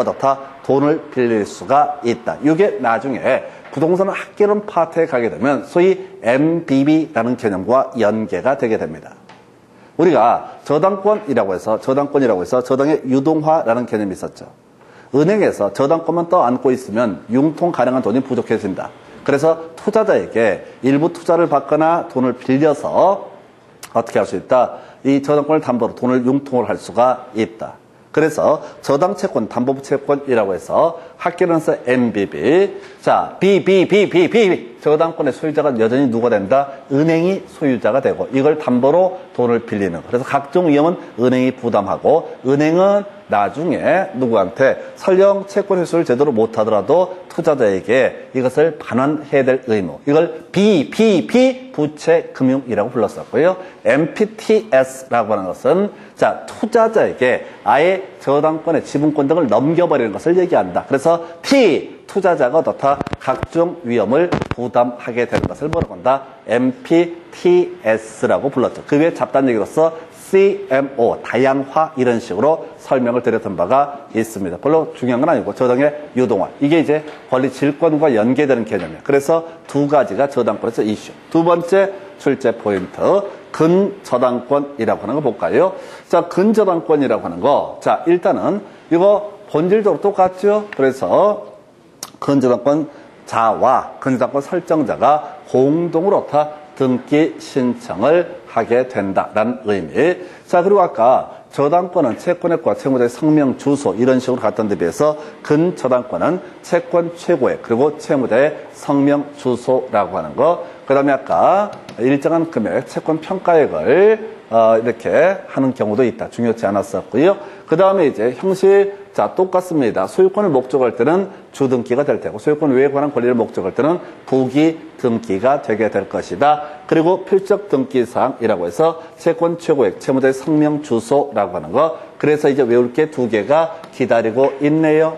A: 돈을 빌릴 수가 있다. 이게 나중에 부동산 학개론 파트에 가게 되면 소위 MBB라는 개념과 연계가 되게 됩니다. 우리가 저당권이라고 해서 저당의 유동화라는 개념이 있었죠. 은행에서 저당권만 떠안고 있으면 융통 가능한 돈이 부족해진다. 그래서 투자자에게 일부 투자를 받거나 돈을 빌려서 어떻게 할 수 있다? 이 저당권을 담보로 돈을 융통을 할 수가 있다. 그래서 저당채권, 담보채권이라고 해서 학개론에서 MBB. B. 저당권의 소유자가 여전히 누가 된다? 은행이 소유자가 되고 이걸 담보로 돈을 빌리는 거. 그래서 각종 위험은 은행이 부담하고 은행은 나중에 누구한테 설령 채권 회수를 제대로 못하더라도 투자자에게 이것을 반환해야 될 의무. 이걸 B 부채금융이라고 불렀었고요. MPTS라고 하는 것은 투자자에게 아예 저당권의 지분권 등을 넘겨버리는 것을 얘기한다. 그래서 T 투자자가 각종 위험을 부담하게 되는 것을 뭐라고 한다? MPTS라고 불렀죠. 그 외에 잡다한 얘기로서 CMO, 다양화 이런 식으로 설명을 드렸던 바가 있습니다. 별로 중요한 건 아니고 저당의 유동화. 이게 이제 권리 질권과 연계되는 개념이에요. 그래서 두 가지가 저당권에서 이슈. 두 번째 출제 포인트, 근저당권이라고 하는 거 볼까요? 근저당권이라고 하는 거. 일단은 이거 본질적으로 똑같죠? 그래서 근저당권 자와 근저당권 설정자가 공동으로 등기 신청을 하게 된다라는 의미. 그리고 아까 저당권은 채권액과 채무자의 성명, 주소 이런 식으로 갔던 데 비해서 근저당권은 채권 최고액 그리고 채무자의 성명, 주소라고 하는 거. 그 다음에 아까 일정한 금액 채권 평가액을 이렇게 하는 경우도 있다. 중요치 않았었고요. 그 다음에 이제 형식 똑같습니다. 소유권을 목적할 때는 주등기가 될 테고 소유권 외에 관한 권리를 목적할 때는 부기 등기가 되게 될 것이다. 그리고 필적 등기사항이라고 해서 채권 최고액, 채무자의 성명, 주소라고 하는 거. 그래서 이제 외울 게 두 개가 기다리고 있네요.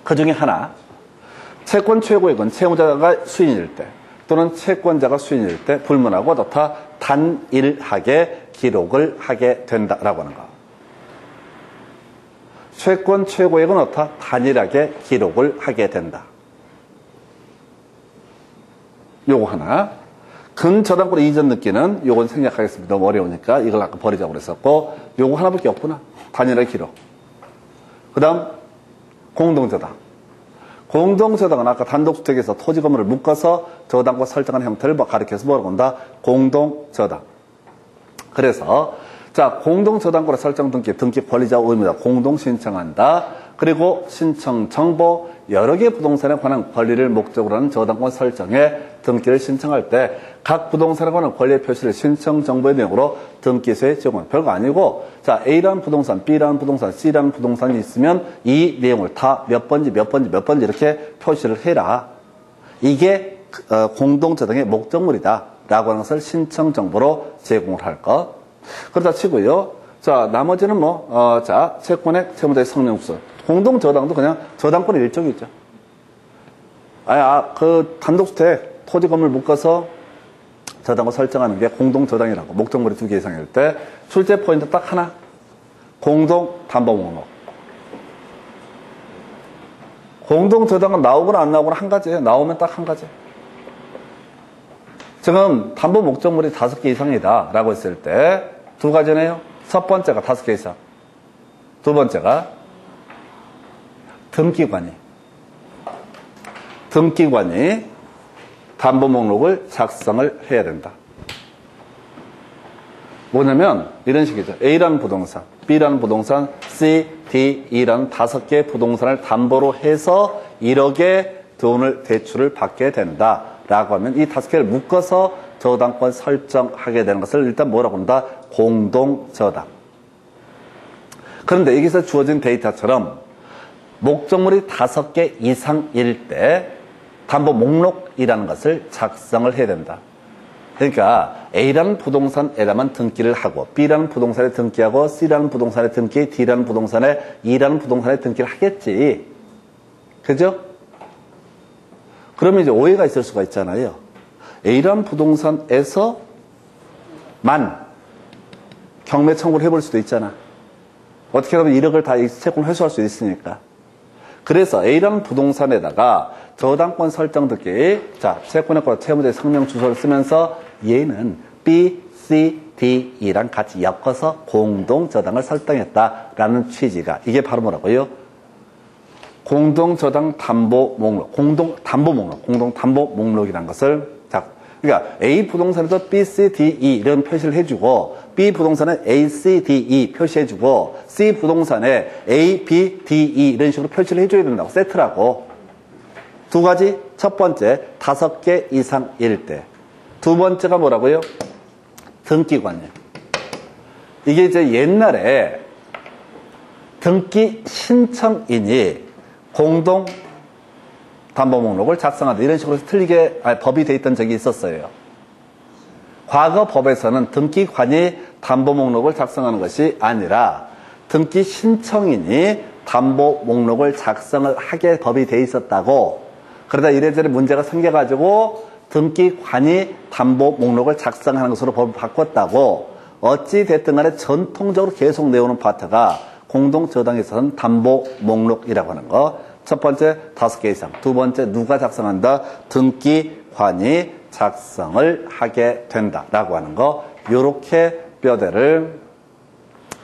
A: 그 중에 하나, 채권 최고액은 채무자가 수인일 때 또는 채권자가 수인일 때 불문하고 단일하게 기록을 하게 된다라고 하는 거. 채권 최고액은 단일하게 기록을 하게 된다. 요거 하나. 근저당권 이전 느끼는 요건 생략하겠습니다. 너무 어려우니까 이걸 아까 버리자고 그랬었고 요거 하나밖에 없구나. 단일하게 기록. 그 다음 공동저당. 공동저당은 아까 단독주택에서 토지 건물을 묶어서 저당권 설정하는 형태를 가리켜서 뭐라고 한다? 공동저당. 그래서 자, 공동저당권의 설정 등기 권리자 의무자 공동 신청한다. 그리고 신청 정보 여러 개 부동산에 관한 권리를 목적으로 하는 저당권 설정에 등기를 신청할 때 각 부동산에 관한 권리의 표시를 신청 정보의 내용으로 등기소에 제공한 별거 아니고 자, A라는 부동산, B라는 부동산, C라는 부동산이 있으면 이 내용을 다 몇 번지 이렇게 표시를 해라. 이게 공동저당의 목적물이다 라고 하는 것을 신청 정보로 제공을 할 것. 그러다 치고요. 자, 나머지는 자, 채권의 채무자의 성명서. 공동저당도 그냥 저당권의 일종이죠. 그 단독주택, 토지 건물 묶어서 저당권 설정하는 게 공동저당이라고. 목적물이 2개 이상일 때. 출제 포인트 딱 하나. 공동담보목록. 공동저당은 나오거나 안 나오거나 한 가지예요. 나오면 딱 한 가지. 지금 담보 목적물이 5개 이상이다 라고 했을 때 2가지네요. 첫 번째가 5개 이상. 두 번째가 등기관이 담보 목록을 작성을 해야 된다. 뭐냐면 이런 식이죠. A라는 부동산, B라는 부동산, C, D, E라는 5개의 부동산을 담보로 해서 1억의 돈을 대출을 받게 된다 라고 하면 이 5개를 묶어서 저당권 설정하게 되는 것을 일단 뭐라고 한다? 공동저당. 그런데 여기서 주어진 데이터처럼 목적물이 5개 이상일 때 담보 목록이라는 것을 작성을 해야 된다. 그러니까 A라는 부동산에다만 등기를 하고 B라는 부동산에 등기하고 C라는 부동산에 등기, D라는 부동산에 E라는 부동산에 등기를 하겠지. 그죠? 그러면 이제 오해가 있을 수가 있잖아요. A라는 부동산에서만 경매 청구를 해볼 수도 있잖아. 어떻게 하면 1억을 다 채권 회수할 수 있으니까. 그래서 A라는 부동산에다가 저당권 설정 등기, 자, 채권의 권 채무자의 성명 주소를 쓰면서 얘는 B, C, D, E랑 같이 엮어서 공동저당을 설정했다라는 취지가 이게 바로 뭐라고요? 공동저당 담보 목록, 공동담보 목록이라는 것을 자, 그러니까 A 부동산에도 B, C, D, E 이런 표시를 해주고 B 부동산에 A, C, D, E 표시해주고 C 부동산에 A, B, D, E 이런 식으로 표시를 해줘야 된다고. 세트라고. 2가지. 첫 번째 5개 이상일 때. 2번째가 뭐라고요? 등기관이에요. 이게 이제 옛날에 등기 신청인이 공동 담보 목록을 작성한다. 이런 식으로 틀리게 법이 돼 있던 적이 있었어요. 과거 법에서는 등기관이 담보 목록을 작성하는 것이 아니라 등기 신청인이 담보 목록을 작성을 하게 법이 돼 있었다고. 그러다 이래저래 문제가 생겨가지고 등기관이 담보 목록을 작성하는 것으로 법을 바꿨다고. 어찌 됐든 간에 전통적으로 계속 내오는 파트가 공동저당에 있어서는 담보 목록이라고 하는 거. 첫 번째 5개 이상. 2번째 누가 작성한다? 등기관이 작성을 하게 된다라고 하는 거. 요렇게 뼈대를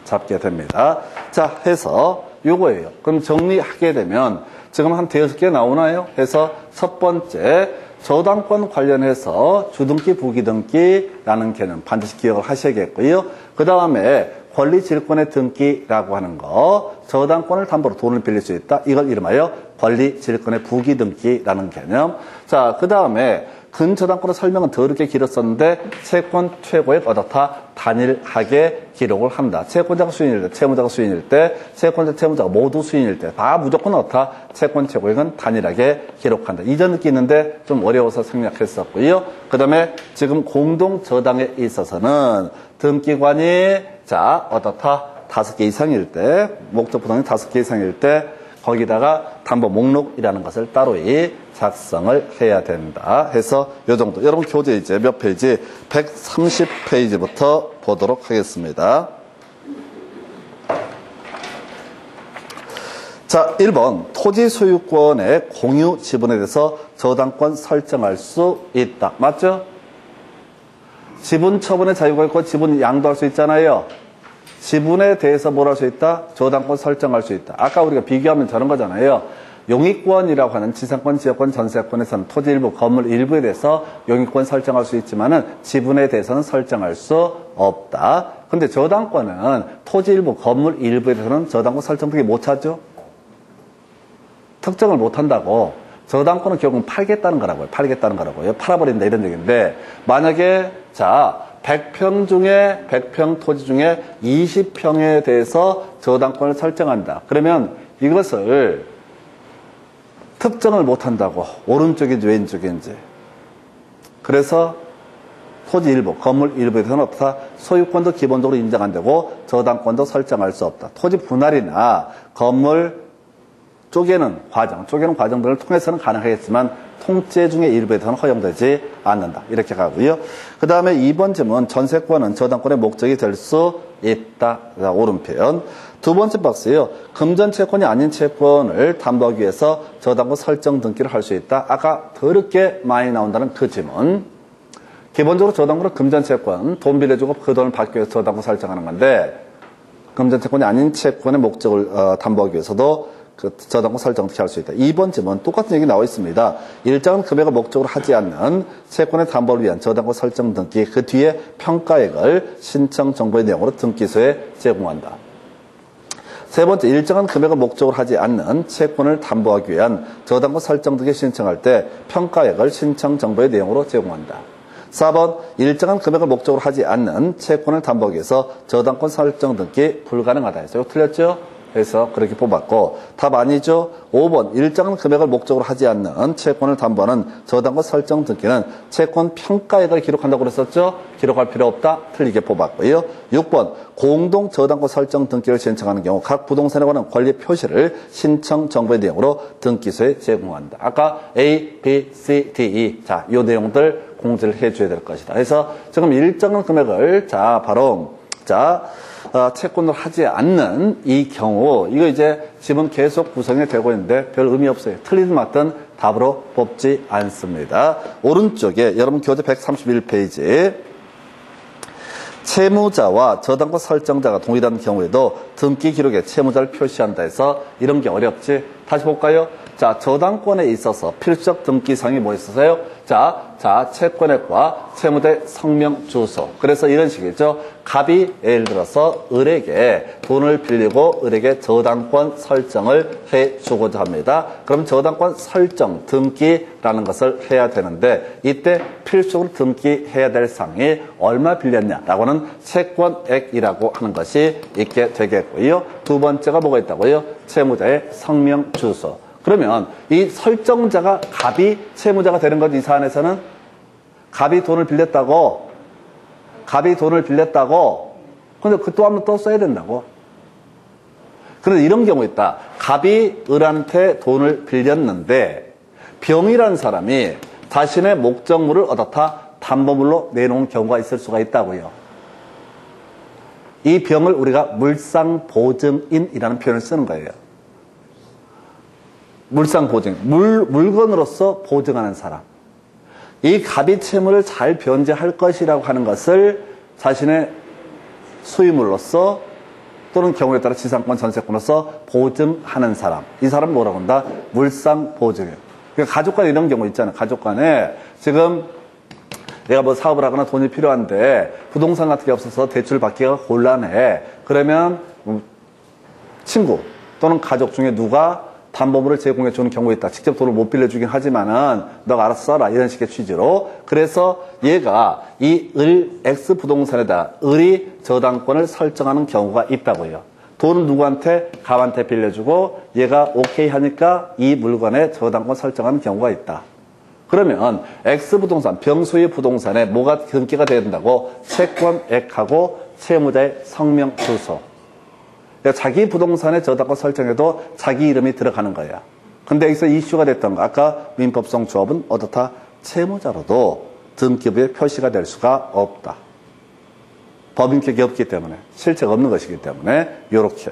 A: 잡게 됩니다. 자, 해서 요거예요. 그럼 정리하게 되면 지금 한 5개 나오나요? 해서 첫 번째 저당권 관련해서 주등기, 부기등기라는 개념 반드시 기억을 하셔야겠고요. 그 다음에 권리질권의 등기라고 하는 거, 저당권을 담보로 돈을 빌릴 수 있다. 이걸 이름하여 권리질권의 부기등기라는 개념. 자, 그 다음에 근저당권의 설명은 더럽게 길었었는데 채권 최고액 어떻다? 단일하게 기록을 한다. 채권자가 수인일 때, 채무자가 수인일 때, 채권자, 채무자가 모두 수인일 때 다 무조건 어떻다? 채권 최고액은 단일하게 기록한다. 이전 느끼 있는데 좀 어려워서 생략했었고요. 그 다음에 지금 공동저당에 있어서는 등기관이 자 어떻다? 5개 이상일 때, 목적 부동이 5개 이상일 때 거기다가 담보 목록이라는 것을 따로 작성을 해야 된다 해서 요 정도. 여러분 교재 이제 몇 페이지? 130페이지부터 보도록 하겠습니다. 자, 1번 토지 소유권의 공유 지분에 대해서 저당권 설정할 수 있다. 맞죠? 지분 처분의 자유가 있고 지분 양도할 수 있잖아요. 지분에 대해서 뭘 할 수 있다? 저당권 설정할 수 있다. 아까 우리가 비교하면 저런 거잖아요. 용익권이라고 하는 지상권, 지역권, 전세권에서는 토지 일부, 건물 일부에 대해서 용익권 설정할 수 있지만은 지분에 대해서는 설정할 수 없다. 근데 저당권은 토지 일부, 건물 일부에 대해서는 저당권 설정되게 못하죠? 특정을 못한다고. 저당권은 결국은 팔겠다는 거라고요. 팔아버린다 이런 얘기인데, 만약에, 자, 100평 중에, 100평 토지 중에 20평에 대해서 저당권을 설정한다. 그러면 이것을 특정을 못한다고. 오른쪽인지 왼쪽인지. 그래서 토지 일부, 건물 일부에 대해서는 없다. 소유권도 기본적으로 인정 안 되고 저당권도 설정할 수 없다. 토지 분할이나 건물 쪼개는 과정들을 통해서는 가능하겠지만 통째 중에 일부에 대해서는 허용되지 않는다. 이렇게 가고요. 그 다음에 2번 질문, 전세권은 저당권의 목적이 될 수 있다. 오른편. 두 번째 박스요. 금전 채권이 아닌 채권을 담보하기 위해서 저당권 설정 등기를 할 수 있다. 아까 더럽게 많이 나온다는 그 질문. 기본적으로 저당권은 금전 채권, 돈 빌려주고 그 돈을 받기 위해서 저당권 설정하는 건데, 금전 채권이 아닌 채권의 목적을 담보하기 위해서도 그 저당권 설정 등기 할 수 있다. 2번 질문 똑같은 얘기 나와 있습니다. 일정한 금액을 목적으로 하지 않는 채권의 담보를 위한 저당권 설정 등기, 그 뒤에 평가액을 신청 정보의 내용으로 등기소에 제공한다. 세 번째, 일정한 금액을 목적으로 하지 않는 채권을 담보하기 위한 저당권 설정 등기 신청할 때 평가액을 신청 정보의 내용으로 제공한다. 4번, 일정한 금액을 목적으로 하지 않는 채권을 담보하기 위해서 저당권 설정 등기 불가능하다 해서 틀렸죠? 그래서 그렇게 뽑았고, 답 아니죠? 5번, 일정한 금액을 목적으로 하지 않는 채권을 담보하는 저당권 설정 등기는 채권 평가액을 기록한다고 그랬었죠? 기록할 필요 없다. 틀리게 뽑았고요. 6번, 공동 저당권 설정 등기를 신청하는 경우 각 부동산에 관한 권리 표시를 신청 정보의 내용으로 등기소에 제공한다. 아까 A, B, C, D, E. 자, 요 내용들 공지를 해줘야 될 것이다. 그래서 지금 일정한 금액을, 자, 바로, 자, 채권을 하지 않는 이 경우, 이거 이제 지금 계속 구성이 되고 있는데 별 의미 없어요. 틀리든 맞든 답으로 뽑지 않습니다. 오른쪽에 여러분 교재 131페이지. 채무자와 저당권 설정자가 동일한 경우에도 등기 기록에 채무자를 표시한다 해서 이런 게 어렵지? 다시 볼까요? 자, 저당권에 있어서 필수적 등기사항이 뭐 있었어요? 자, 채권액과 채무자의 성명, 주소. 그래서 이런 식이죠. 갑이 예를 들어서 을에게 돈을 빌리고 을에게 저당권 설정을 해주고자 합니다. 그럼 저당권 설정, 등기라는 것을 해야 되는데 이때 필수적으로 등기해야 될 사항이 얼마 빌렸냐라고 하는 채권액이라고 하는 것이 있게 되겠고요. 두 번째가 뭐가 있다고요? 채무자의 성명, 주소. 그러면 이 설정자가 갑이 채무자가 되는 거지, 이 사안에서는. 갑이 돈을 빌렸다고. 근데 그 또 한 번 또 써야 된다고. 그런데 이런 경우 있다. 갑이 을한테 돈을 빌렸는데 병이라는 사람이 자신의 목적물을 얻었다 담보물로 내놓은 경우가 있을 수가 있다고요. 이 병을 우리가 물상보증인이라는 표현을 쓰는 거예요. 물상보증, 물건으로서 보증하는 사람. 이 갑이 채무를 잘 변제할 것이라고 하는 것을 자신의 소유물로서 또는 경우에 따라 지상권, 전세권으로서 보증하는 사람. 이 사람 뭐라고 한다? 물상보증이에요. 그러니까 가족 간에 이런 경우 있잖아요. 가족 간에 지금 내가 뭐 사업을 하거나 돈이 필요한데 부동산 같은 게 없어서 대출 받기가 곤란해. 그러면 친구 또는 가족 중에 누가 담보물을 제공해 주는 경우가 있다. 직접 돈을 못 빌려주긴 하지만은 너가 알아서 써라. 이런 식의 취지로. 그래서 얘가 이 X 부동산에다 을이 저당권을 설정하는 경우가 있다고요. 돈은 누구한테? 갑한테 빌려주고 얘가 오케이 하니까 이 물건에 저당권 설정하는 경우가 있다. 그러면 X 부동산, 병소의 부동산에 뭐가 등기가 돼야 된다고? 채권액하고 채무자의 성명, 주소. 자기 부동산에 저당권 설정해도 자기 이름이 들어가는 거야. 근데 여기서 이슈가 됐던 거, 아까 민법성 조합은 어떻다? 채무자로도 등기부에 표시가 될 수가 없다. 법인격이 없기 때문에, 실체가 없는 것이기 때문에 요렇게.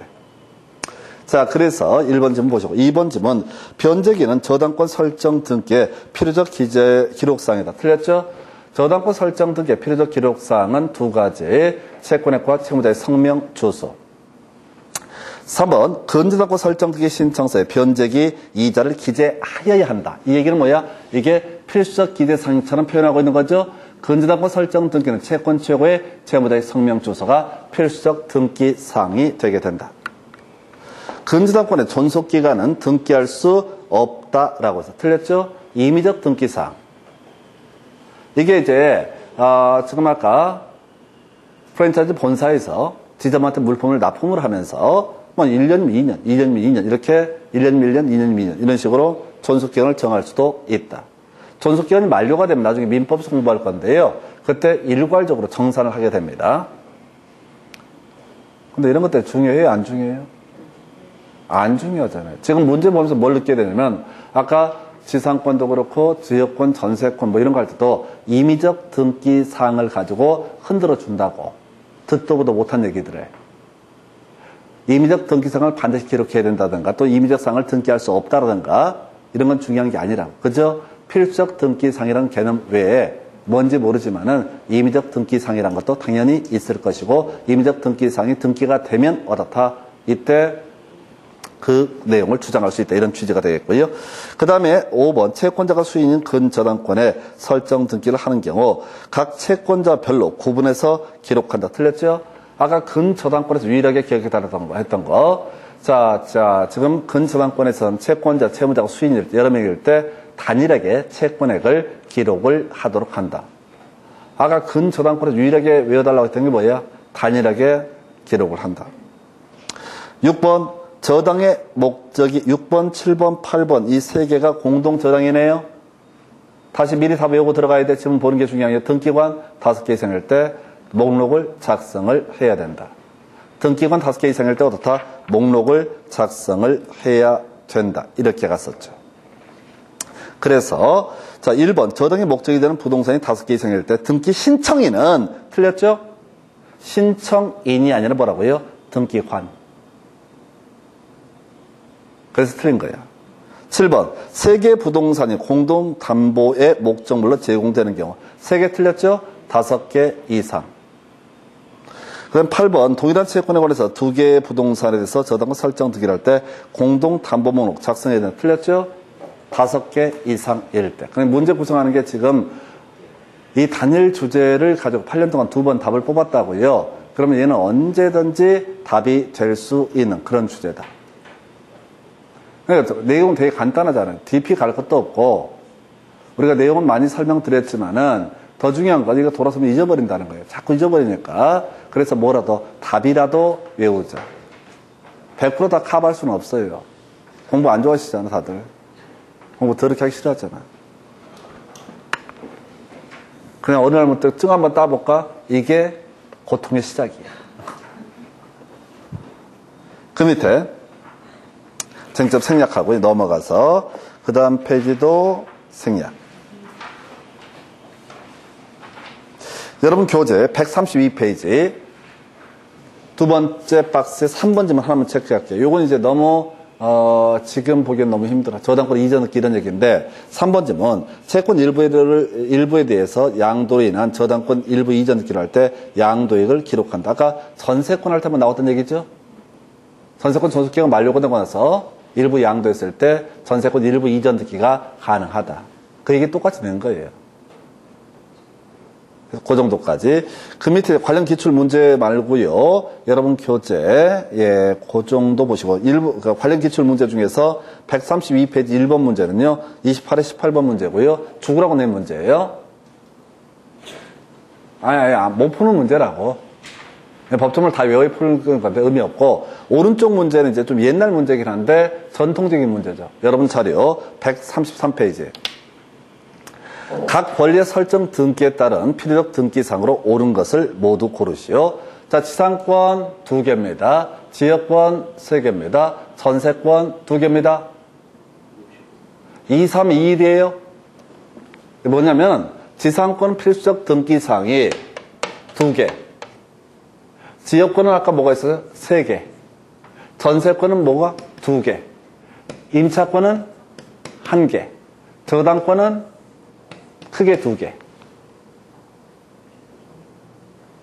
A: 자, 그래서 1번 질문 보시고 2번 질문, 변제기는 저당권 설정 등기의 필요적 기록사항이다. 틀렸죠? 저당권 설정 등기의 필요적 기록사항은 두 가지. 채권액과 채무자의 성명, 주소. 3번 근저당권 설정등기 신청서에 변제기 이자를 기재하여야 한다. 이 얘기는 뭐야? 이게 필수적 기재사항처럼 표현하고 있는 거죠. 근저당권 설정 등기는 채권 최고의 채무자의 성명 주소가 필수적 등기 사항이 되게 된다. 근저당권의 존속기간은 등기할 수 없다라고 해서 틀렸죠? 임의적 등기 사항. 이게 이제 지금 아까 프랜차이즈 본사에서 지점한테 물품을 납품을 하면서 뭐 1년이면 2년, 2년이면 2년 이렇게 1년이면 1년, 2년이면 2년 이런 식으로 존속기간을 정할 수도 있다. 존속기간이 만료가 되면 나중에 민법에서 공부할 건데요. 그때 일괄적으로 정산을 하게 됩니다. 근데 이런 것들 중요해요? 안 중요해요? 안 중요하잖아요. 지금 문제 보면서 뭘 느끼게 되냐면 아까 지상권도 그렇고 지역권, 전세권 뭐 이런 거 할 때도 임의적 등기 사항을 가지고 흔들어 준다고 듣도 보도 못한 얘기들을 임의적 등기 사항을 반드시 기록해야 된다든가 또 임의적 사항을 등기할 수 없다든가 이런 건 중요한 게 아니라고. 그죠? 필수적 등기상이라는 개념 외에 뭔지 모르지만은 임의적 등기상이라는 것도 당연히 있을 것이고 임의적 등기상이 등기가 되면 어떻다. 이때 그 내용을 주장할 수 있다. 이런 취지가 되겠고요. 그 다음에 5번 채권자가 수인인 근저당권에 설정 등기를 하는 경우 각 채권자별로 구분해서 기록한다. 틀렸죠? 아까 근저당권에서 유일하게 기억해달라고 했던 거. 자, 지금 근저당권에서는 채권자, 채무자가 수인일 때, 여러 명일 때 단일하게 채권액을 기록을 하도록 한다. 아까 근저당권에서 유일하게 외워달라고 했던 게 뭐예요? 단일하게 기록을 한다. 6번 저당의 목적이 6번, 7번, 8번 이 세 개가 공동 저당이네요. 다시 미리 다 외우고 들어가야 돼. 지금 보는 게 중요한 게 등기관 5개 이상일 때 목록을 작성을 해야 된다. 등기관 5개 이상일 때 어떻다? 목록을 작성을 해야 된다. 이렇게 갔었죠. 그래서 자 1번 저당의 목적이 되는 부동산이 5개 이상일 때 등기 신청인은 틀렸죠? 신청인이 아니라 뭐라고요? 등기관. 그래서 틀린 거야. 7번 세 개 부동산이 공동담보의 목적물로 제공되는 경우 3개 틀렸죠? 5개 이상. 그다음 8번 동일한 채권에 관해서 2개의 부동산에 대해서 저당권 설정 등기를 할 때 공동담보 목록 작성해야 되는 틀렸죠? 5개 이상일 때. 그럼 문제 구성하는 게 지금 이 단일 주제를 가지고 8년 동안 2번 답을 뽑았다고요. 그러면 얘는 언제든지 답이 될 수 있는 그런 주제다. 그러니까 내용은 되게 간단하잖아요. DP 갈 것도 없고 우리가 내용은 많이 설명드렸지만은 더 중요한 건 이거 돌아서면 잊어버린다는 거예요. 자꾸 잊어버리니까. 그래서 뭐라도 답이라도 외우자. 100% 다 커버할 수는 없어요. 공부 안 좋아하시잖아 다들. 공부 더럽게 하기 싫어하잖아. 그냥 어느 날부터 증 한번 따볼까? 이게 고통의 시작이야. 그 밑에 쟁점 생략하고 넘어가서 그 다음 페이지도 생략. 여러분 교재 132페이지 두 번째 박스에 3번지만 하나만 체크할게요. 요건 이제 너무 지금 보기엔 너무 힘들어. 저당권 이전 넣기 이런 얘기인데 3번지는 채권 일부에 대해서 양도로 인한 저당권 일부 이전 넣기를 할 때 양도액을 기록한다. 아까 전세권 할 때만 나왔던 얘기죠. 전세권 존속기간 만료가 되고 나서 일부 양도했을 때 전세권 일부 이전 넣기가 가능하다. 그 얘기 똑같이 낸 거예요. 그 정도까지. 그 밑에 관련 기출 문제 말고요. 여러분 교재, 그 정도 보시고, 그러니까 관련 기출 문제 중에서 132페이지 1번 문제는요, 28에 18번 문제고요. 죽으라고 낸 문제예요. 못 푸는 문제라고. 법조문을 다 외워 푸는 건데 의미 없고, 오른쪽 문제는 이제 좀 옛날 문제긴 한데, 전통적인 문제죠. 여러분 자료 133페이지. 각 권리의 설정 등기에 따른 필요적 등기상으로 옳은 것을 모두 고르시오. 자, 지상권 2개입니다. 지역권 3개입니다. 전세권 2개입니다. 2, 3, 2, 1이에요. 뭐냐면 지상권 필수적 등기사항이 2개. 지역권은 아까 뭐가 있어요? 3개. 전세권은 뭐가? 2개. 임차권은 1개. 저당권은 크게 2개.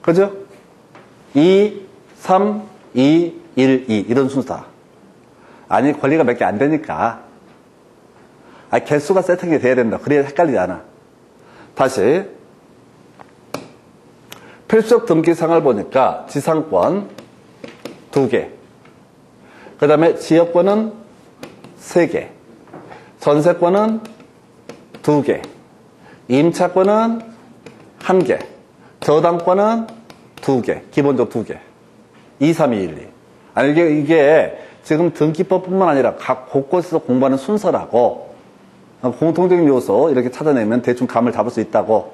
A: 그죠? 2, 3, 2, 1, 2 이런 순서다. 아니 권리가 몇 개 안 되니까 개수가 세팅이 돼야 된다. 그래야 헷갈리지 않아. 다시 필수적 등기사항을 보니까 지상권 2개, 그 다음에 지역권은 3개, 전세권은 2개, 임차권은 1개, 저당권은 2개, 기본적으로 2개. 2, 3, 2, 1, 2. 아니, 이게 지금 등기법뿐만 아니라 각 곳곳에서 공부하는 순서라고, 공통적인 요소 이렇게 찾아내면 대충 감을 잡을 수 있다고.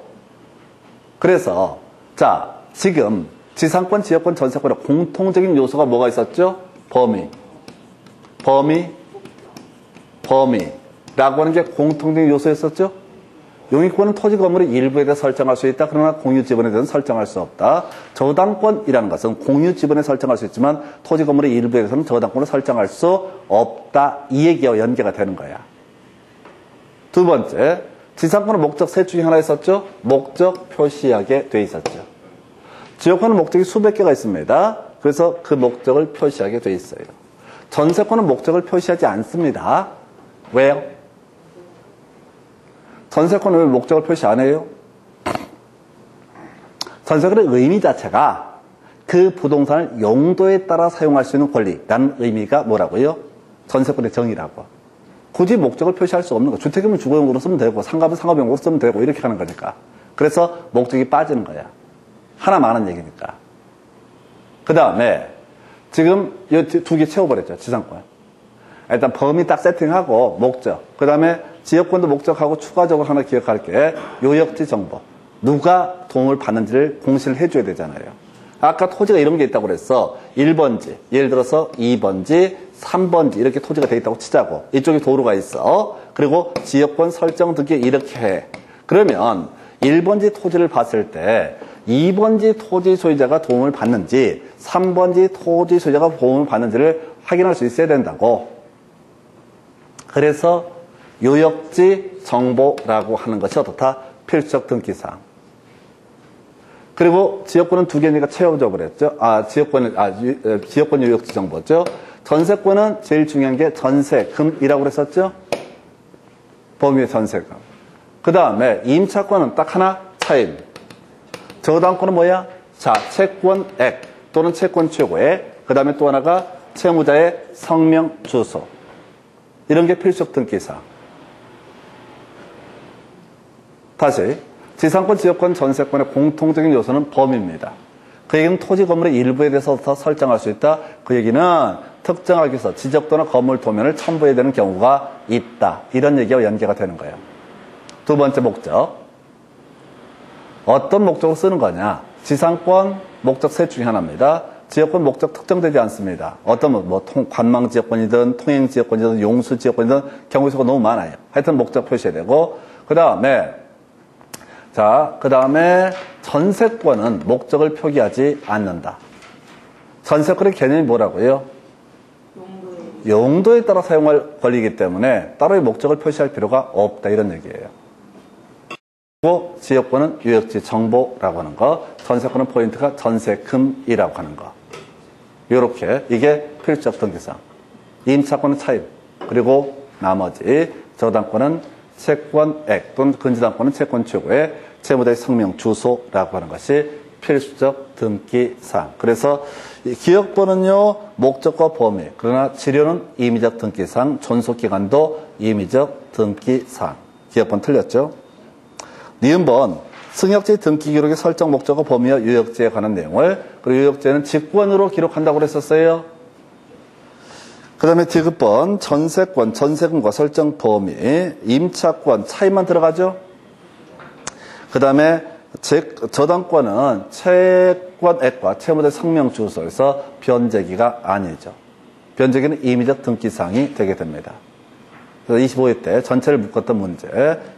A: 그래서, 자, 지금 지상권, 지역권, 전세권의 공통적인 요소가 뭐가 있었죠? 범위. 라고 하는 게 공통적인 요소였었죠? 용익권은 토지 건물의 일부에 대해 설정할 수 있다. 그러나 공유 지분에 대해서는 설정할 수 없다. 저당권이라는 것은 공유 지분에 설정할 수 있지만 토지 건물의 일부에 대해서는 저당권을 설정할 수 없다. 이 얘기와 연계가 되는 거야. 두 번째, 지상권은 목적 셋 중에 하나 있었죠? 목적 표시하게 돼 있었죠. 지역권은 목적이 수백 개가 있습니다. 그래서 그 목적을 표시하게 돼 있어요. 전세권은 목적을 표시하지 않습니다. 왜요? 전세권은 왜 목적을 표시 안 해요? 전세권의 의미 자체가 그 부동산을 용도에 따라 사용할 수 있는 권리라는 의미가 뭐라고요? 전세권의 정의라고. 굳이 목적을 표시할 수 없는 거. 주택이면 주거용으로 쓰면 되고 상가면 상업용으로 쓰면 되고 이렇게 하는 거니까. 그래서 목적이 빠지는 거야. 하나 많은 얘기니까. 그 다음에 지금 이 2개 채워버렸죠. 지상권. 일단 범위 딱 세팅하고 목적. 그 다음에 지역권도 목적하고 추가적으로 하나 기억할게. 요역지 정보. 누가 도움을 받는지를 공시를 해줘야 되잖아요. 아까 토지가 이런 게 있다고 그랬어. 1번지, 예를 들어서 2번지, 3번지 이렇게 토지가 돼 있다고 치자고. 이쪽에 도로가 있어. 그리고 지역권 설정 등기 이렇게 해. 그러면 1번지 토지를 봤을 때 2번지 토지 소유자가 도움을 받는지 3번지 토지 소유자가 도움을 받는지를 확인할 수 있어야 된다고. 그래서 요역지 정보라고 하는 것이 어떻다? 필수적 등기사항. 그리고 지역권은 2개니까 채워져 버렸죠. 지역권 요역지 정보죠. 전세권은 제일 중요한 게 전세금이라고 그랬었죠. 범위의 전세금. 그 다음에 임차권은 딱 하나 차임. 저당권은 뭐야? 자, 채권액 또는 채권 최고액. 그 다음에 또 하나가 채무자의 성명, 주소. 이런 게 필수적 등기사항. 다시 지상권, 지역권, 전세권의 공통적인 요소는 범위입니다. 그 얘기는 토지 건물의 일부에 대해서 설정할 수 있다. 그 얘기는 특정하기 위해서 지적도나 건물 도면을 첨부해야 되는 경우가 있다. 이런 얘기와 연계가 되는 거예요. 두 번째 목적. 어떤 목적으로 쓰는 거냐? 지상권 목적 셋 중에 하나입니다. 지역권 목적 특정되지 않습니다. 어떤 관망 지역권이든 통행 지역권이든 용수 지역권이든 경우 수가 너무 많아요. 하여튼 목적 표시해야 되고 그 다음에 전세권은 목적을 표기하지 않는다. 전세권의 개념이 뭐라고요? 용도에 따라 사용할 권리이기 때문에 따로의 목적을 표시할 필요가 없다. 이런 얘기예요. 그리고 지역권은 요역지 정보라고 하는 거, 전세권은 포인트가 전세금이라고 하는 거. 요렇게 이게 필수적 등기사항. 임차권은 차임. 그리고 나머지 저당권은 채권액 또는 근저당권은 채권 최고액, 채무자의 성명, 주소라고 하는 것이 필수적 등기사항. 그래서 기억번은요 목적과 범위, 그러나 지료는 임의적 등기사항, 존속기간도 임의적 등기사항. 기억번 틀렸죠? 니은번 승역지 등기 기록의 설정 목적과 범위와 요역지에 관한 내용을, 그리고 요역지에는 직권으로 기록한다고 그랬었어요. 그 다음에 디귿번 전세권, 전세금과 설정 범위, 임차권 차이만 들어가죠. 그 다음에 저당권은 채권액과 채무자의 성명 주소에서 변제기가 아니죠. 변제기는 임의적 등기사항이 되게 됩니다. 그래서 25회 때 전체를 묶었던 문제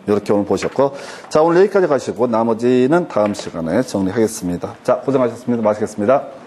A: 이렇게 오늘 보셨고, 자 오늘 여기까지 가시고 나머지는 다음 시간에 정리하겠습니다. 자 고생하셨습니다. 마치겠습니다.